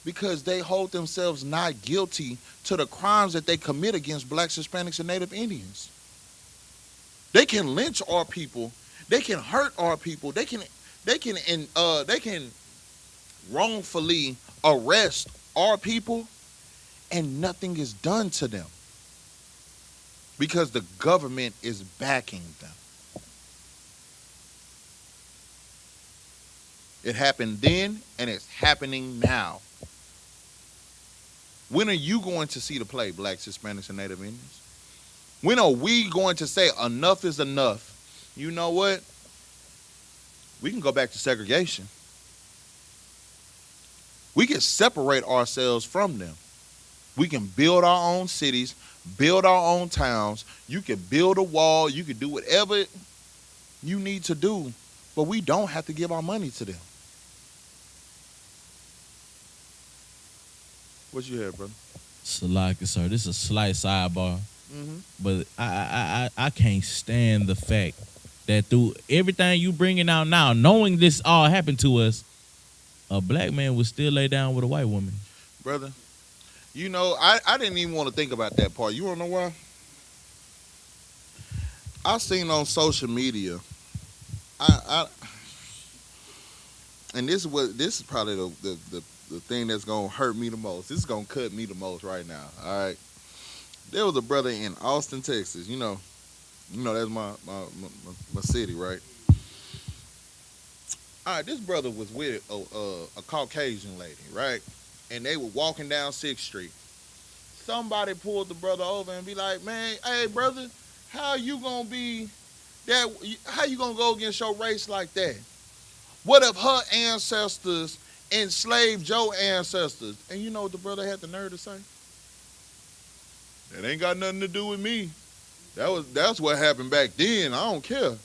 because they hold themselves not guilty to the crimes that they commit against blacks, Hispanics, and Native Indians. They can lynch our people. They can hurt our people. They can wrongfully arrest our people, and nothing is done to them because the government is backing them. It happened then, and it's happening now. When are you going to see the play, blacks, Hispanics, and Native Indians? When are we going to say enough is enough? You know what? We can go back to segregation. We can separate ourselves from them. We can build our own cities, build our own towns. You can build a wall. You can do whatever you need to do, but we don't have to give our money to them. What you have, brother? Salaka, sir. This is a slight sidebar, but I can't stand the fact that through everything you bringing out now, knowing this all happened to us, a black man would still lay down with a white woman. Brother, you know, I didn't even want to think about that part. You want to know why? I seen on social media, and this is probably the thing that's gonna hurt me the most. This is gonna cut me the most right now. All right, there was a brother in Austin, Texas. You know that's my city, right? All right, this brother was with a Caucasian lady, right? And they were walking down 6th Street. Somebody pulled the brother over and be like, "Man, hey brother, how you gonna be that? How you gonna go against your race like that? What if her ancestors enslaved your ancestors?" And you know what the brother had the nerve to say? "That ain't got nothing to do with me. That's what happened back then. I don't care."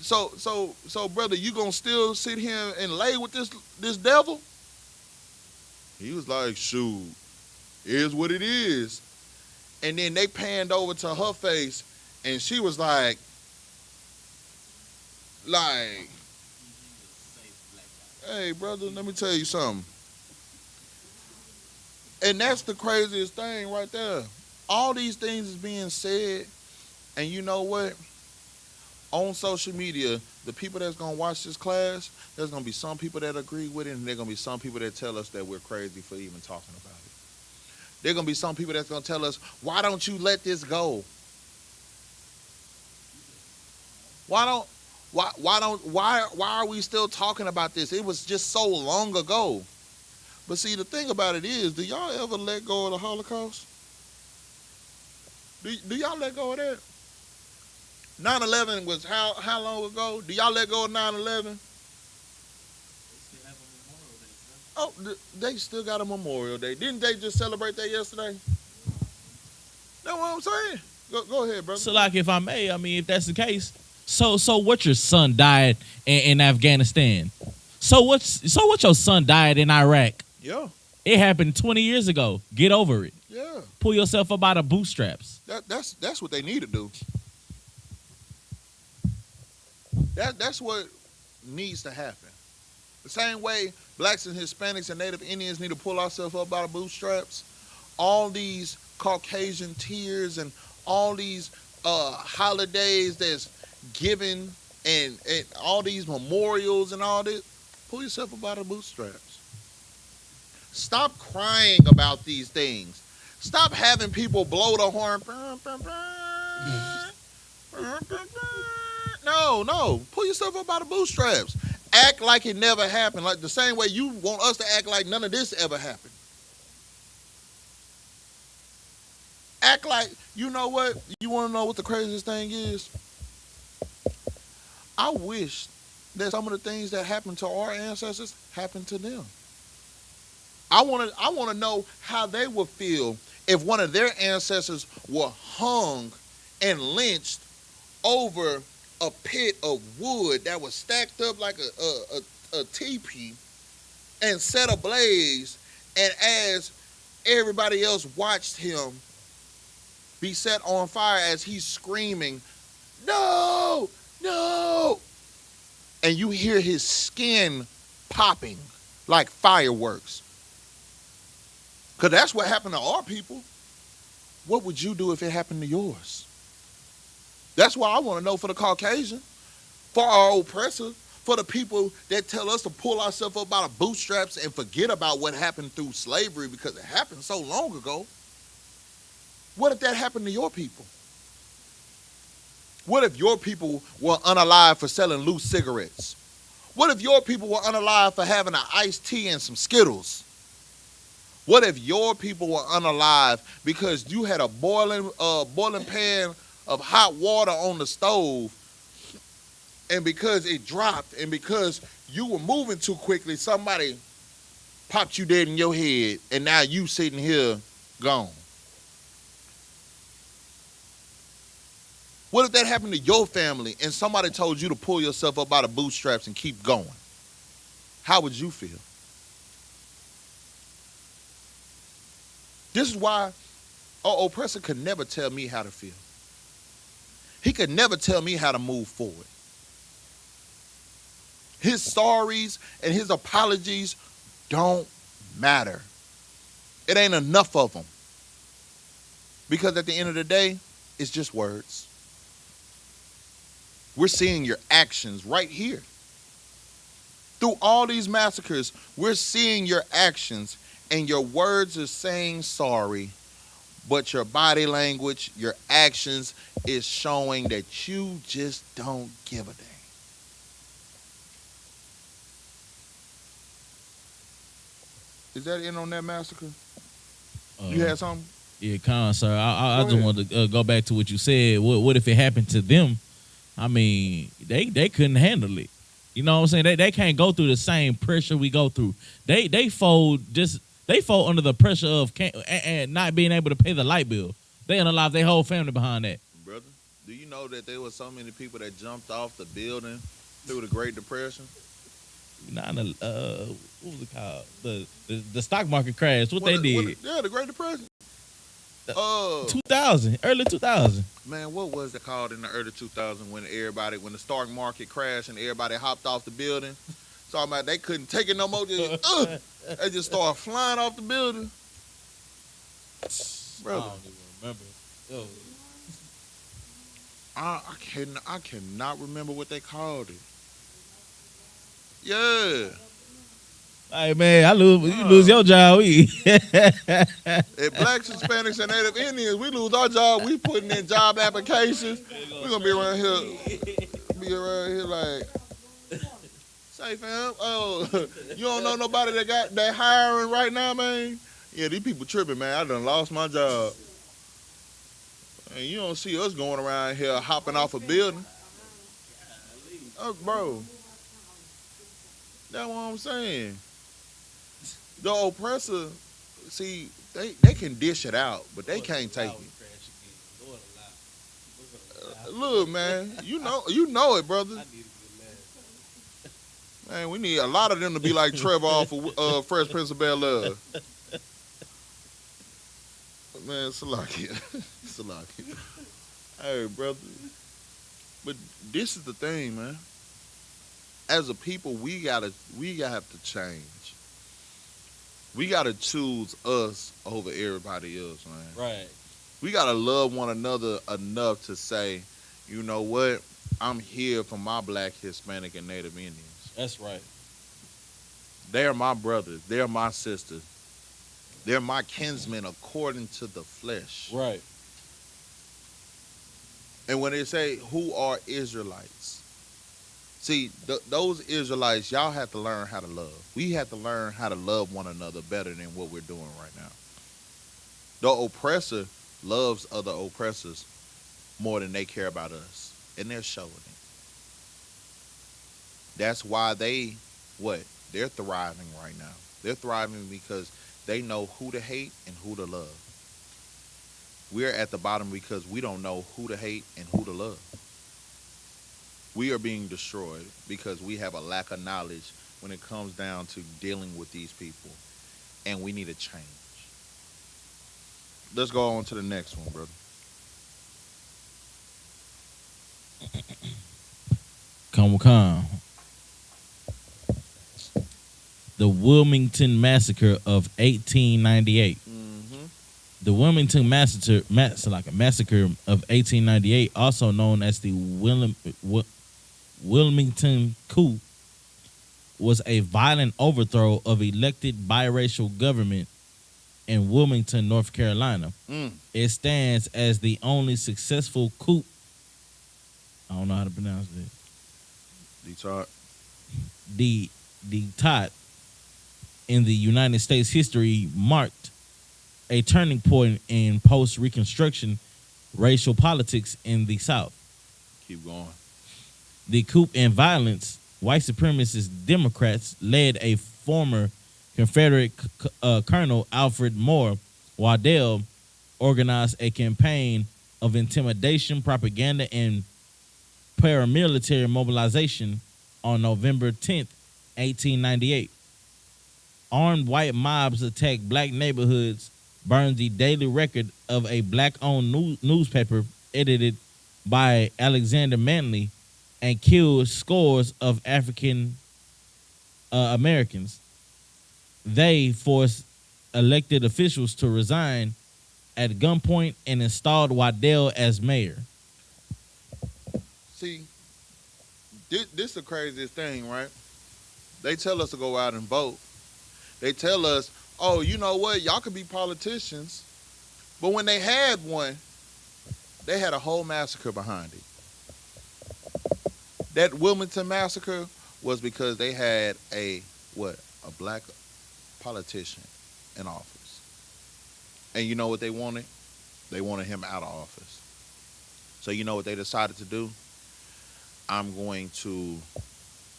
So brother, you gonna still sit here and lay with this devil? He was like, "Shoot, is what it is." And then they panned over to her face, and she was like, "Hey, brother, let me tell you something." And that's the craziest thing right there. All these things is being said, and you know what? On social media, the people that's going to watch this class, there's going to be some people that agree with it, and there's going to be some people that tell us that we're crazy for even talking about it. There's going to be some people that's going to tell us, "Why don't you let this go? Why are we still talking about this? It was just so long ago." But see, the thing about it is, do y'all ever let go of the Holocaust? Do y'all let go of that? 9/11 was how long ago? Do y'all let go of 9/11? Oh, they still got a Memorial Day. Didn't they just celebrate that yesterday? That's what I'm saying. Go ahead, brother. So, like, if I may, I mean, if that's the case, so what your son died in Afghanistan? So what your son died in Iraq? Yeah. It happened 20 years ago. Get over it. Yeah. Pull yourself up out of bootstraps. That's what they need to do. That's what needs to happen. The same way blacks and Hispanics and Native Indians need to pull ourselves up out of bootstraps. All these Caucasian tears and all these holidays that's given and all these memorials and all this, pull yourself up out of bootstraps. Stop crying about these things. Stop having people blow the horn. No. Pull yourself up out of bootstraps. Act like it never happened. Like the same way you want us to act like none of this ever happened. Act like, you know what? You want to know what the craziest thing is? I wish that some of the things that happened to our ancestors happened to them. I want to know how they would feel if one of their ancestors were hung and lynched over a pit of wood that was stacked up like a teepee and set ablaze, and as everybody else watched him be set on fire as he's screaming, "No, no!" And you hear his skin popping like fireworks. Because that's what happened to our people. What would you do if it happened to yours? That's why I want to know for the Caucasian, for our oppressor, for the people that tell us to pull ourselves up by the bootstraps and forget about what happened through slavery because it happened so long ago. What if that happened to your people? What if your people were unalive for selling loose cigarettes? What if your people were unalive for having an iced tea and some Skittles? What if your people were unalive because you had a boiling pan of hot water on the stove, and because it dropped and because you were moving too quickly, somebody popped you dead in your head, and now you sitting here gone? What if that happened to your family and somebody told you to pull yourself up by the bootstraps and keep going? How would you feel? This is why our oppressor could never tell me how to feel. He could never tell me how to move forward. His sorries and his apologies don't matter. It ain't enough of them. Because at the end of the day, it's just words. We're seeing your actions right here. Through all these massacres, we're seeing your actions, and your words are saying sorry, but your body language, your actions is showing that you just don't give a damn. Is that it on that massacre? You had something? Yeah, Con, sir. I Go just ahead. wanted to go back to what you said. What if it happened to them? I mean, they couldn't handle it. You know what I'm saying? They can't go through the same pressure we go through. They fold under the pressure of and not being able to pay the light bill. They unalive their whole family behind that. Brother, do you know that there were so many people that jumped off the building through the Great Depression? What was it called? The stock market crash. What they did? The Great Depression. 2000, early 2000. Man, what was it called in the early 2000s when the stock market crashed and everybody hopped off the building? Talking about they couldn't take it no more. They just started flying off the building. Brother, I don't even remember. I cannot remember what they called it. Yeah. Hey man, you lose your job. If blacks, Hispanics, and Native Indians, we lose our job. We putting in job applications. We're gonna be around here like, say fam, you don't know nobody that hiring right now, man? Yeah, these people tripping, man. I done lost my job. And you don't see us going around here hopping off a building. Bro. That's what I'm saying. The oppressor, see, they can dish it out, but they can't take it. Look, man, you know it, brother. Man, we need a lot of them to be like Trevor off of Fresh Prince of Bel-Air. Man, Salakia. Salakia. Hey, brother. But this is the thing, man. As a people, we gotta have to change. We gotta choose us over everybody else, man. Right. We gotta love one another enough to say, you know what? I'm here for my black, Hispanic, and Native Indians. That's right. They're my brothers. They're my sisters. They're my kinsmen according to the flesh. Right. And when they say, who are Israelites? See, those Israelites, y'all have to learn how to love. We have to learn how to love one another better than what we're doing right now. The oppressor loves other oppressors more than they care about us. And they're showing it. That's why they're thriving right now. They're thriving because they know who to hate and who to love. We're at the bottom because we don't know who to hate and who to love. We are being destroyed because we have a lack of knowledge when it comes down to dealing with these people. And we need a change. Let's go on to the next one, brother. Come. The Wilmington Massacre of 1898. The Wilmington massacre of 1898, also known as the Wilmington coup, was a violent overthrow of elected biracial government in Wilmington, North Carolina. It stands as the only successful coup. I don't know how to pronounce it. Detot in the United States history marked a turning point in post-Reconstruction racial politics in the South. Keep going. The coup and violence, white supremacist Democrats led a former Confederate Colonel Alfred Moore Waddell organized a campaign of intimidation, propaganda, and paramilitary mobilization on November 10th, 1898. Armed white mobs attacked black neighborhoods, burned the Daily Record of a black-owned newspaper edited by Alexander Manley, and killed scores of African Americans. They forced elected officials to resign at gunpoint and installed Waddell as mayor. See, this is the craziest thing, right? They tell us to go out and vote. They tell us, oh, you know what? Y'all could be politicians. But when they had one, they had a whole massacre behind it. That Wilmington massacre was because they had a black politician in office. And you know what they wanted? They wanted him out of office. So you know what they decided to do? I'm going to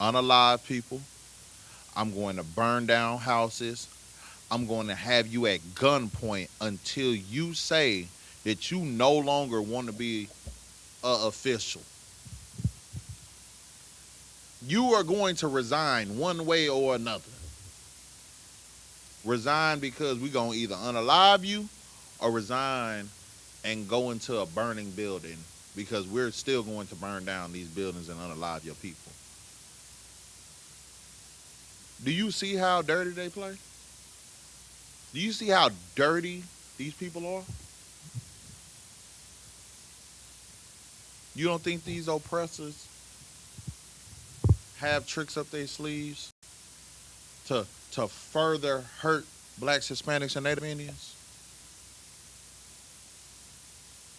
unalive people. I'm going to burn down houses. I'm going to have you at gunpoint until you say that you no longer want to be an official. You are going to resign one way or another. Resign because we're going to either unalive you or resign and go into a burning building because we're still going to burn down these buildings and unalive your people. Do you see how dirty they play? Do you see how dirty these people are? You don't think these oppressors have tricks up their sleeves to further hurt blacks, Hispanics, and Native Indians?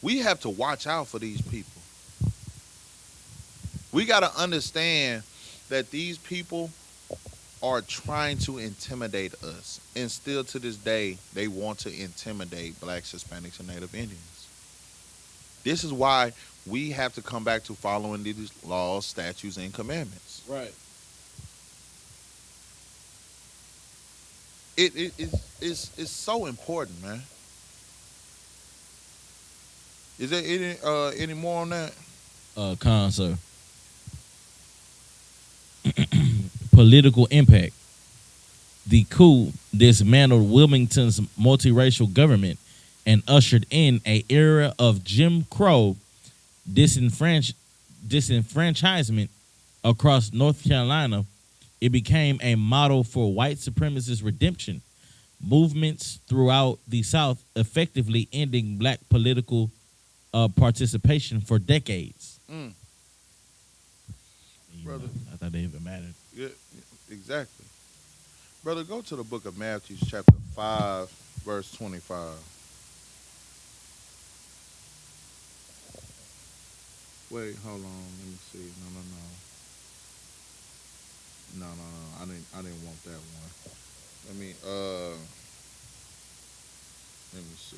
We have to watch out for these people. We got to understand that these people are trying to intimidate us. And still to this day, they want to intimidate blacks, Hispanics, and Native Indians. This is why we have to come back to following these laws, statutes, and commandments. Right. It's so important, man. Is there any more on that? Sir. Political impact. The coup dismantled Wilmington's multiracial government and ushered in an era of Jim Crow disenfranchisement across North Carolina. It became a model for white supremacist redemption movements throughout the South, effectively ending black political participation for decades. Brother, I thought they even mattered. Yeah, exactly. Brother, go to the book of Matthew, chapter 5, verse 25. Wait, hold on. Let me see. No. I didn't want that one. Let me see.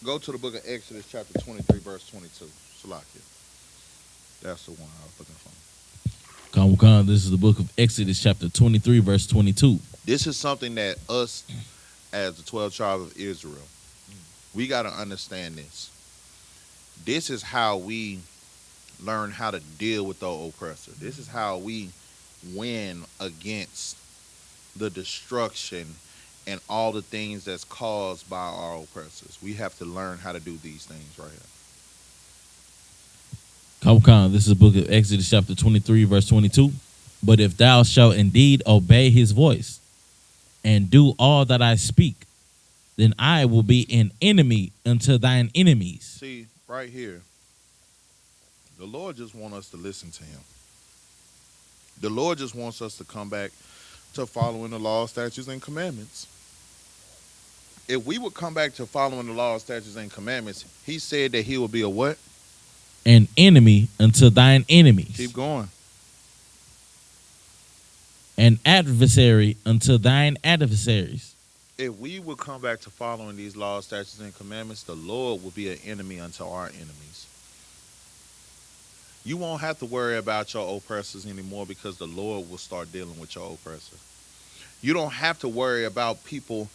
Go to the book of Exodus, chapter 23, verse 22. Salakia. That's the one I was looking for. This is the book of Exodus, chapter 23, verse 22. This is something that us as the 12 tribes of Israel, we got to understand this. This is how we learn how to deal with the oppressor. This is how we win against the destruction and all the things that's caused by our oppressors. We have to learn how to do these things right here. Come, this is the book of Exodus chapter 23, verse 22. But if thou shalt indeed obey his voice and do all that I speak, then I will be an enemy unto thine enemies. See, right here, the Lord just wants us to listen to him. The Lord just wants us to come back to following the law, statutes, and commandments. If we would come back to following the law, statutes, and commandments, he said that he will be a what? An enemy unto thine enemies. Keep going. An adversary unto thine adversaries. If we would come back to following these laws, statutes, and commandments, the Lord will be an enemy unto our enemies. You won't have to worry about your oppressors anymore because the Lord will start dealing with your oppressor. You don't have to worry about people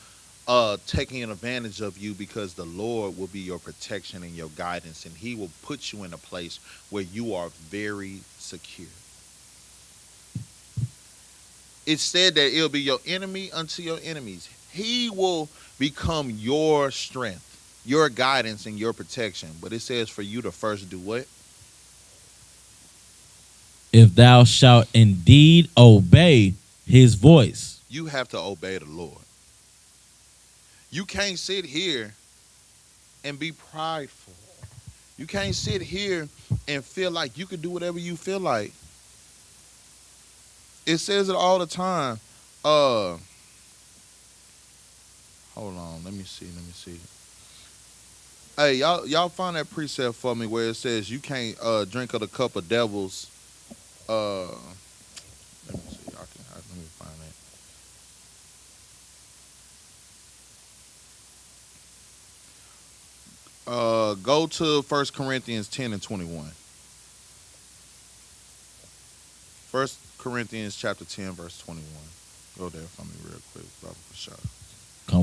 taking advantage of you because the Lord will be your protection and your guidance, and he will put you in a place where you are very secure. It said that it'll be your enemy unto your enemies. He will become your strength, your guidance, and your protection. But it says for you to first do what? If thou shalt indeed obey his voice. You have to obey the Lord. You can't sit here and be prideful. You can't sit here and feel like you can do whatever you feel like. It says it all the time. Hold on, let me see. Hey, y'all find that precept for me where it says you can't drink of the cup of devils. Let me see. Let me find that. Go to 1 Corinthians 10 and 21. 1 Corinthians chapter 10, verse 21. Go there for me real quick.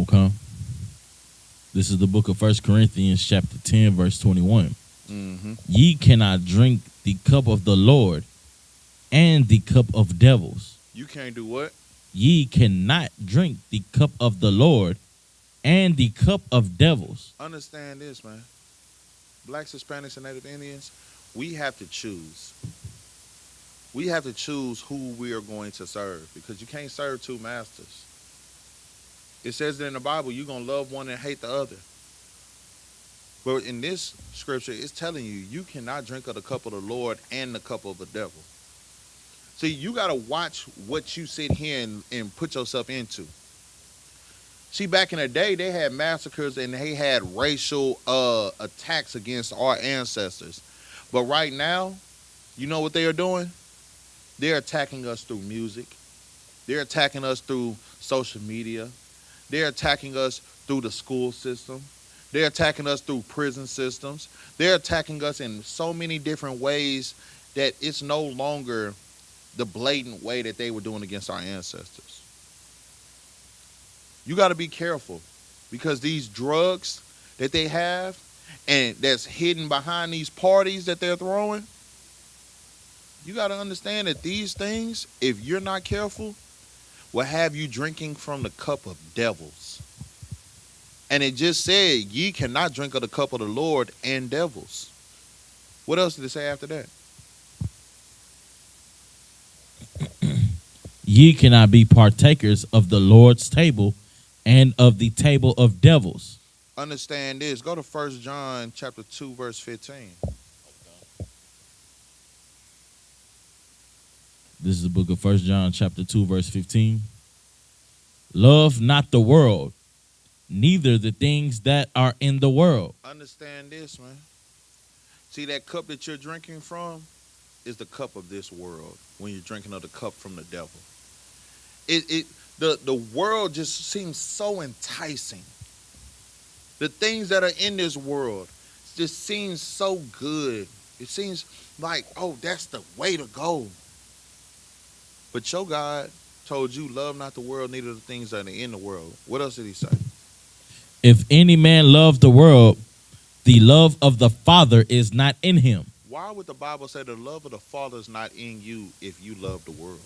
Come. This is the book of 1 Corinthians chapter 10, verse 21. Mm-hmm. Ye cannot drink the cup of the Lord and the cup of devils. You can't do what? Ye cannot drink the cup of the Lord and the cup of devils. Understand this, man. Blacks, Hispanics, and Native Indians, we have to choose. We have to choose who we are going to serve because you can't serve two masters. It says that in the Bible, you're going to love one and hate the other. But in this scripture, it's telling you, you cannot drink of the cup of the Lord and the cup of the devil. See, you got to watch what you sit here and put yourself into. See, back in the day, they had massacres and they had racial attacks against our ancestors. But right now, you know what they are doing? They're attacking us through music. They're attacking us through social media. They're attacking us through the school system. They're attacking us through prison systems. They're attacking us in so many different ways that it's no longer the blatant way that they were doing against our ancestors. You got to be careful because these drugs that they have and that's hidden behind these parties that they're throwing, you got to understand that these things, if you're not careful, will have you drinking from the cup of devils. And it just said, ye cannot drink of the cup of the Lord and devils. What else did it say after that? Ye cannot be partakers of the Lord's table and of the table of devils. Understand this. Go to 1 John chapter 2, verse 15. This is the book of 1 John chapter 2, verse 15. Love not the world, neither the things that are in the world. Understand this, man. See, that cup that you're drinking from is the cup of this world when you're drinking of the cup from the devil. The world just seems so enticing. The things that are in this world just seems so good. It seems like, oh, that's the way to go. But your God Told you, love not the world, neither the things that are in the world. What else did he say? If any man love the world, the love of the Father is not in him. Why would the Bible say the love of the Father is not in you if you love the world?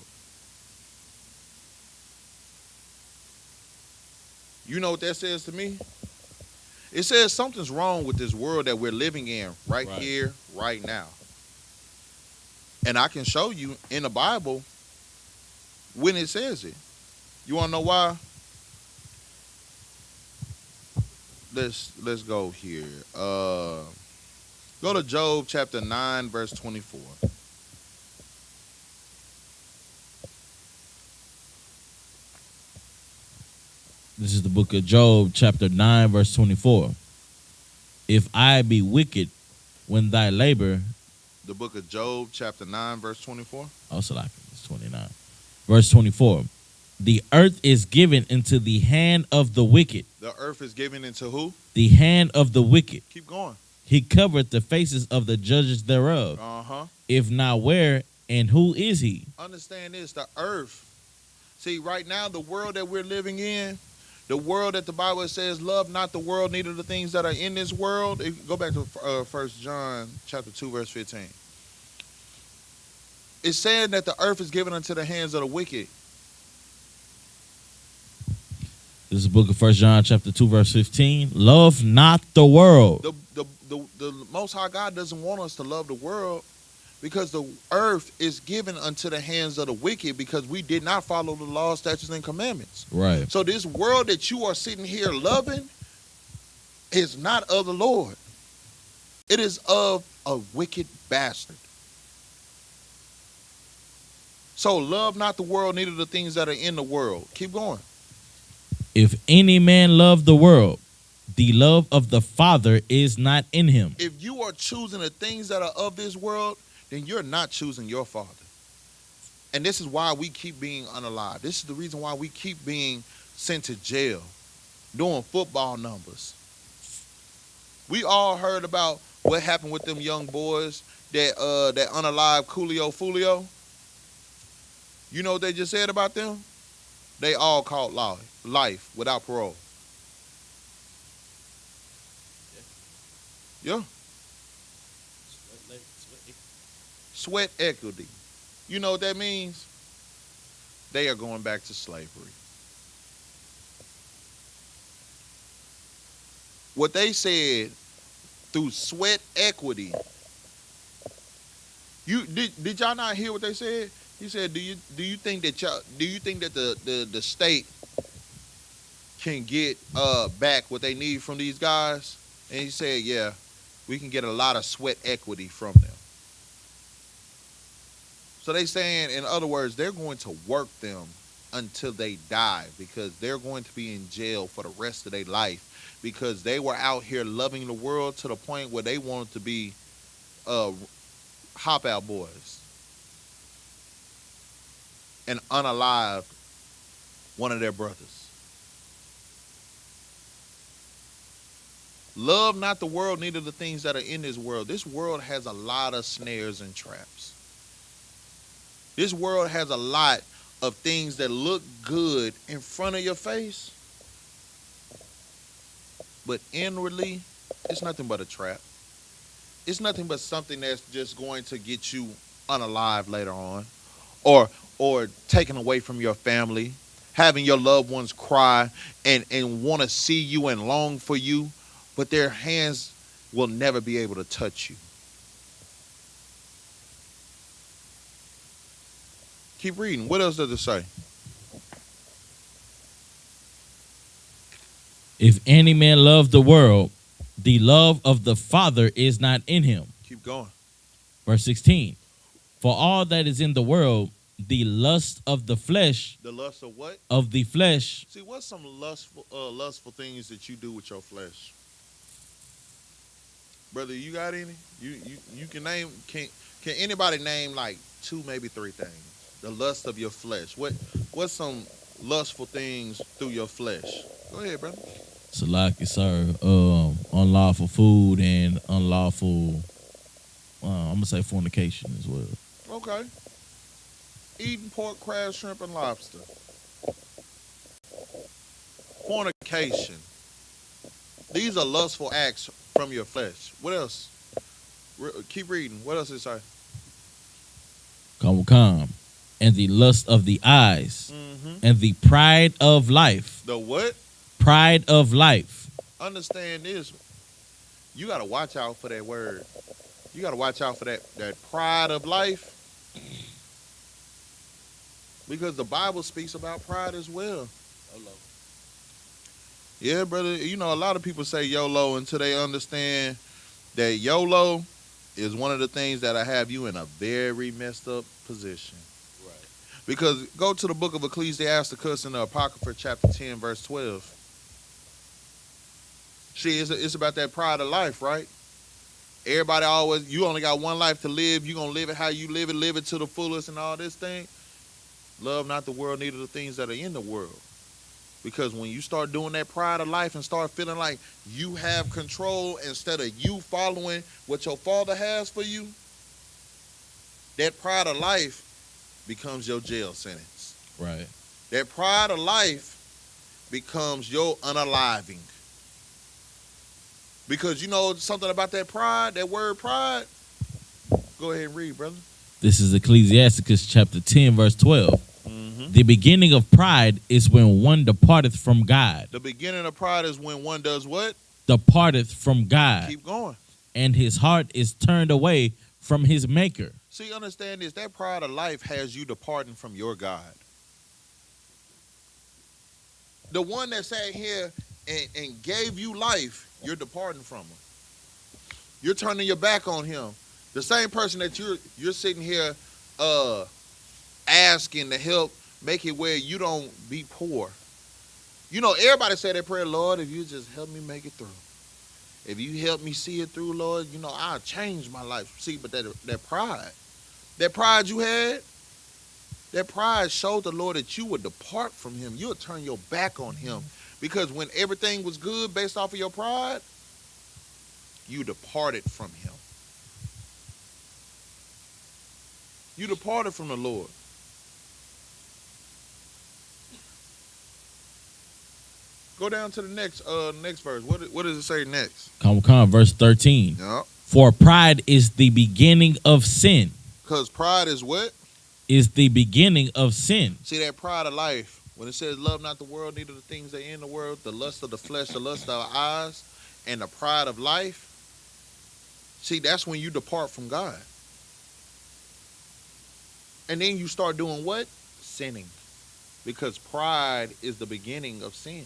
You know what that says to me? It says something's wrong with this world that we're living in right here, right now. And I can show you in the Bible when it says it. You want to know why? Let's go here. Go to Job chapter 9, verse 24. This is the book of Job, chapter 9, verse 24. If I be wicked when thy labor. The book of Job, chapter 9, verse 24. Also, like it's 29. Verse 24. The earth is given into the hand of the wicked. The earth is given into who? The hand of the wicked. Keep going. He covered the faces of the judges thereof. If not, where and who is he? Understand this, the earth. See, right now, the world that we're living in, the world that the Bible says, love not the world, neither the things that are in this world. Go back to 1 John chapter 2, verse 15. It's saying that the earth is given into the hands of the wicked. This is the book of 1 John chapter 2, verse 15. Love not the world. The Most High God doesn't want us to love the world because the earth is given unto the hands of the wicked because we did not follow the laws, statutes, and commandments. Right. So this world that you are sitting here loving is not of the Lord. It is of a wicked bastard. So love not the world, neither the things that are in the world. Keep going. If any man love the world, the love of the Father is not in him. If you are choosing the things that are of this world, then you're not choosing your Father. And this is why we keep being unalive. This is the reason why we keep being sent to jail, doing football numbers. We all heard about what happened with them young boys that unalive Coolio Fulio. You know what they just said about them? They all caught life without parole. Yeah. Sweat equity. You know what that means? They are going back to slavery. What they said through sweat equity. You did y'all not hear what they said? He said, do you think that the state can get back what they need from these guys? And he said, yeah, we can get a lot of sweat equity from them. So they saying, in other words, they're going to work them until they die because they're going to be in jail for the rest of their life because they were out here loving the world to the point where they wanted to be hop out boys and unalive one of their brothers. Love not the world, neither the things that are in this world. This world has a lot of snares and traps. This world has a lot of things that look good in front of your face, but inwardly, it's nothing but a trap. It's nothing but something that's just going to get you unalive later on, or taken away from your family, having your loved ones cry and want to see you and long for you, but their hands will never be able to touch you. Keep reading. What else does it say? If any man love the world, the love of the Father is not in him. Keep going. Verse 16. For all that is in the world, the lust of the flesh. The lust of what? Of the flesh. See, what's some lustful things that you do with your flesh? Brother, you got any? You can name, can anybody name like 2, maybe 3 things? The lust of your flesh. What's some lustful things through your flesh? Go ahead, brother. Salaki, sir. Unlawful food and unlawful, I'm going to say fornication as well. Okay. Eating pork, crab, shrimp, and lobster. Fornication. These are lustful acts from your flesh. What else? Keep reading. What else is it? Come. And the lust of the eyes, Mm-hmm. and the pride of life. The what? Pride of life. Understand this. You got to watch out for that word. You got to watch out for that pride of life. Because the Bible speaks about pride as well. Hello. Yeah, brother. You know, a lot of people say YOLO until they understand that YOLO is one of the things that'll have you in a very messed up position. Right. Because go to the book of Ecclesiasticus in the Apocrypha chapter 10, verse 12. See, it's about that pride of life, right? Everybody always, you only got one life to live. You're going to live it how you live it to the fullest and all this thing. Love not the world, neither the things that are in the world. Because when you start doing that pride of life and start feeling like you have control instead of you following what your Father has for you, that pride of life becomes your jail sentence. Right. That pride of life becomes your unaliving. Because you know something about that pride, that word pride? Go ahead and read, brother. This is Ecclesiasticus chapter 10, verse 12. Mm-hmm. The beginning of pride is when one departeth from God. The beginning of pride is when one does what? Departeth from God. Keep going. And his heart is turned away from his maker. See, understand this. That pride of life has you departing from your God. The one that sat here and gave you life, you're departing from him. You're turning your back on him. The same person that you're sitting here asking to help make it where you don't be poor. You know, everybody say that prayer, Lord, if you just help me make it through. If you help me see it through, Lord, you know, I'll change my life. See, but that pride you had, that pride showed the Lord that you would depart from him. You would turn your back on him. Because when everything was good based off of your pride, you departed from him. You departed from the Lord. Go down to the next verse. What does it say next? Come, verse 13. Yeah. For pride is the beginning of sin. Because pride is what? Is the beginning of sin. See, that pride of life, when it says love not the world, neither the things that are in the world, the lust of the flesh, the lust of our eyes, and the pride of life, see, that's when you depart from God. And then you start doing what? Sinning. Because pride is the beginning of sin.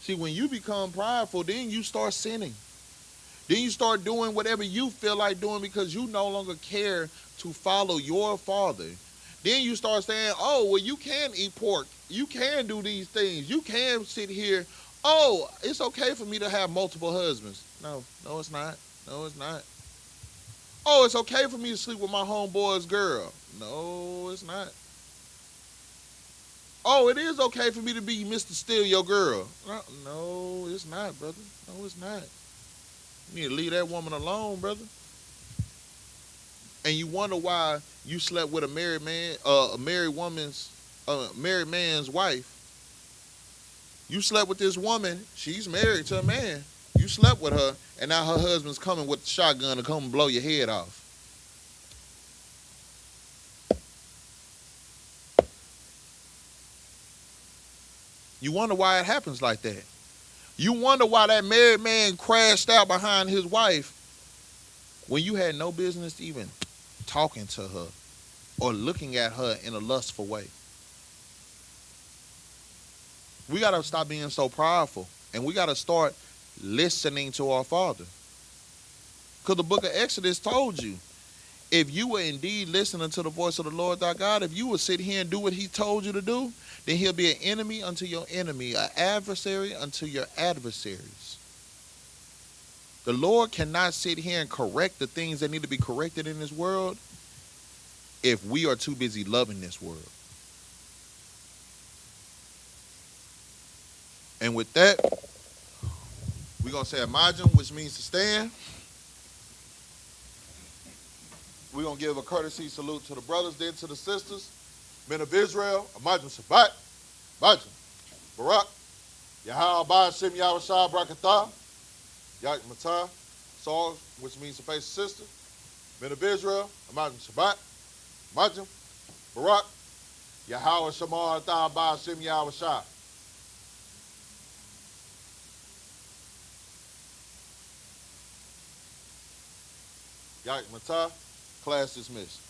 See, when you become prideful, then you start sinning. Then you start doing whatever you feel like doing because you no longer care to follow your Father. Then you start saying, oh, well, you can eat pork. You can do these things. You can sit here. Oh, it's okay for me to have multiple husbands. No, it's not. No, it's not. Oh, it's okay for me to sleep with my homeboy's girl. No, it's not. Oh, it is okay for me to be Mr. Steal Your Girl. No, it's not, brother. No, it's not. You need to leave that woman alone, brother. And you wonder why you slept with a married man, a married man's wife. You slept with this woman. She's married to a man. You slept with her, and now her husband's coming with the shotgun to come and blow your head off. You wonder why it happens like that. You wonder why that married man crashed out behind his wife when you had no business even talking to her or looking at her in a lustful way. We got to stop being so prideful, and we got to start listening to our Father. Because the book of Exodus told you, if you were indeed listening to the voice of the Lord thy God, if you would sit here and do what he told you to do, then he'll be an enemy unto your enemy, an adversary unto your adversaries. The Lord cannot sit here and correct the things that need to be corrected in this world if we are too busy loving this world. And with that, we're going to say imagine, which means to stand. We're going to give a courtesy salute to the brothers, then to the sisters. Men of Israel, Amajim Shabbat, Majim, Barak, Yahal Ba Shem Yahweh Brakatah, Yak Matah, Saul, which means to face the sister. Men of Israel, Amajim Shabbat, Majim, Barak, Yahweh Shamar Atah Ba Shem Yahweh Shah. Yak Matah, class dismissed.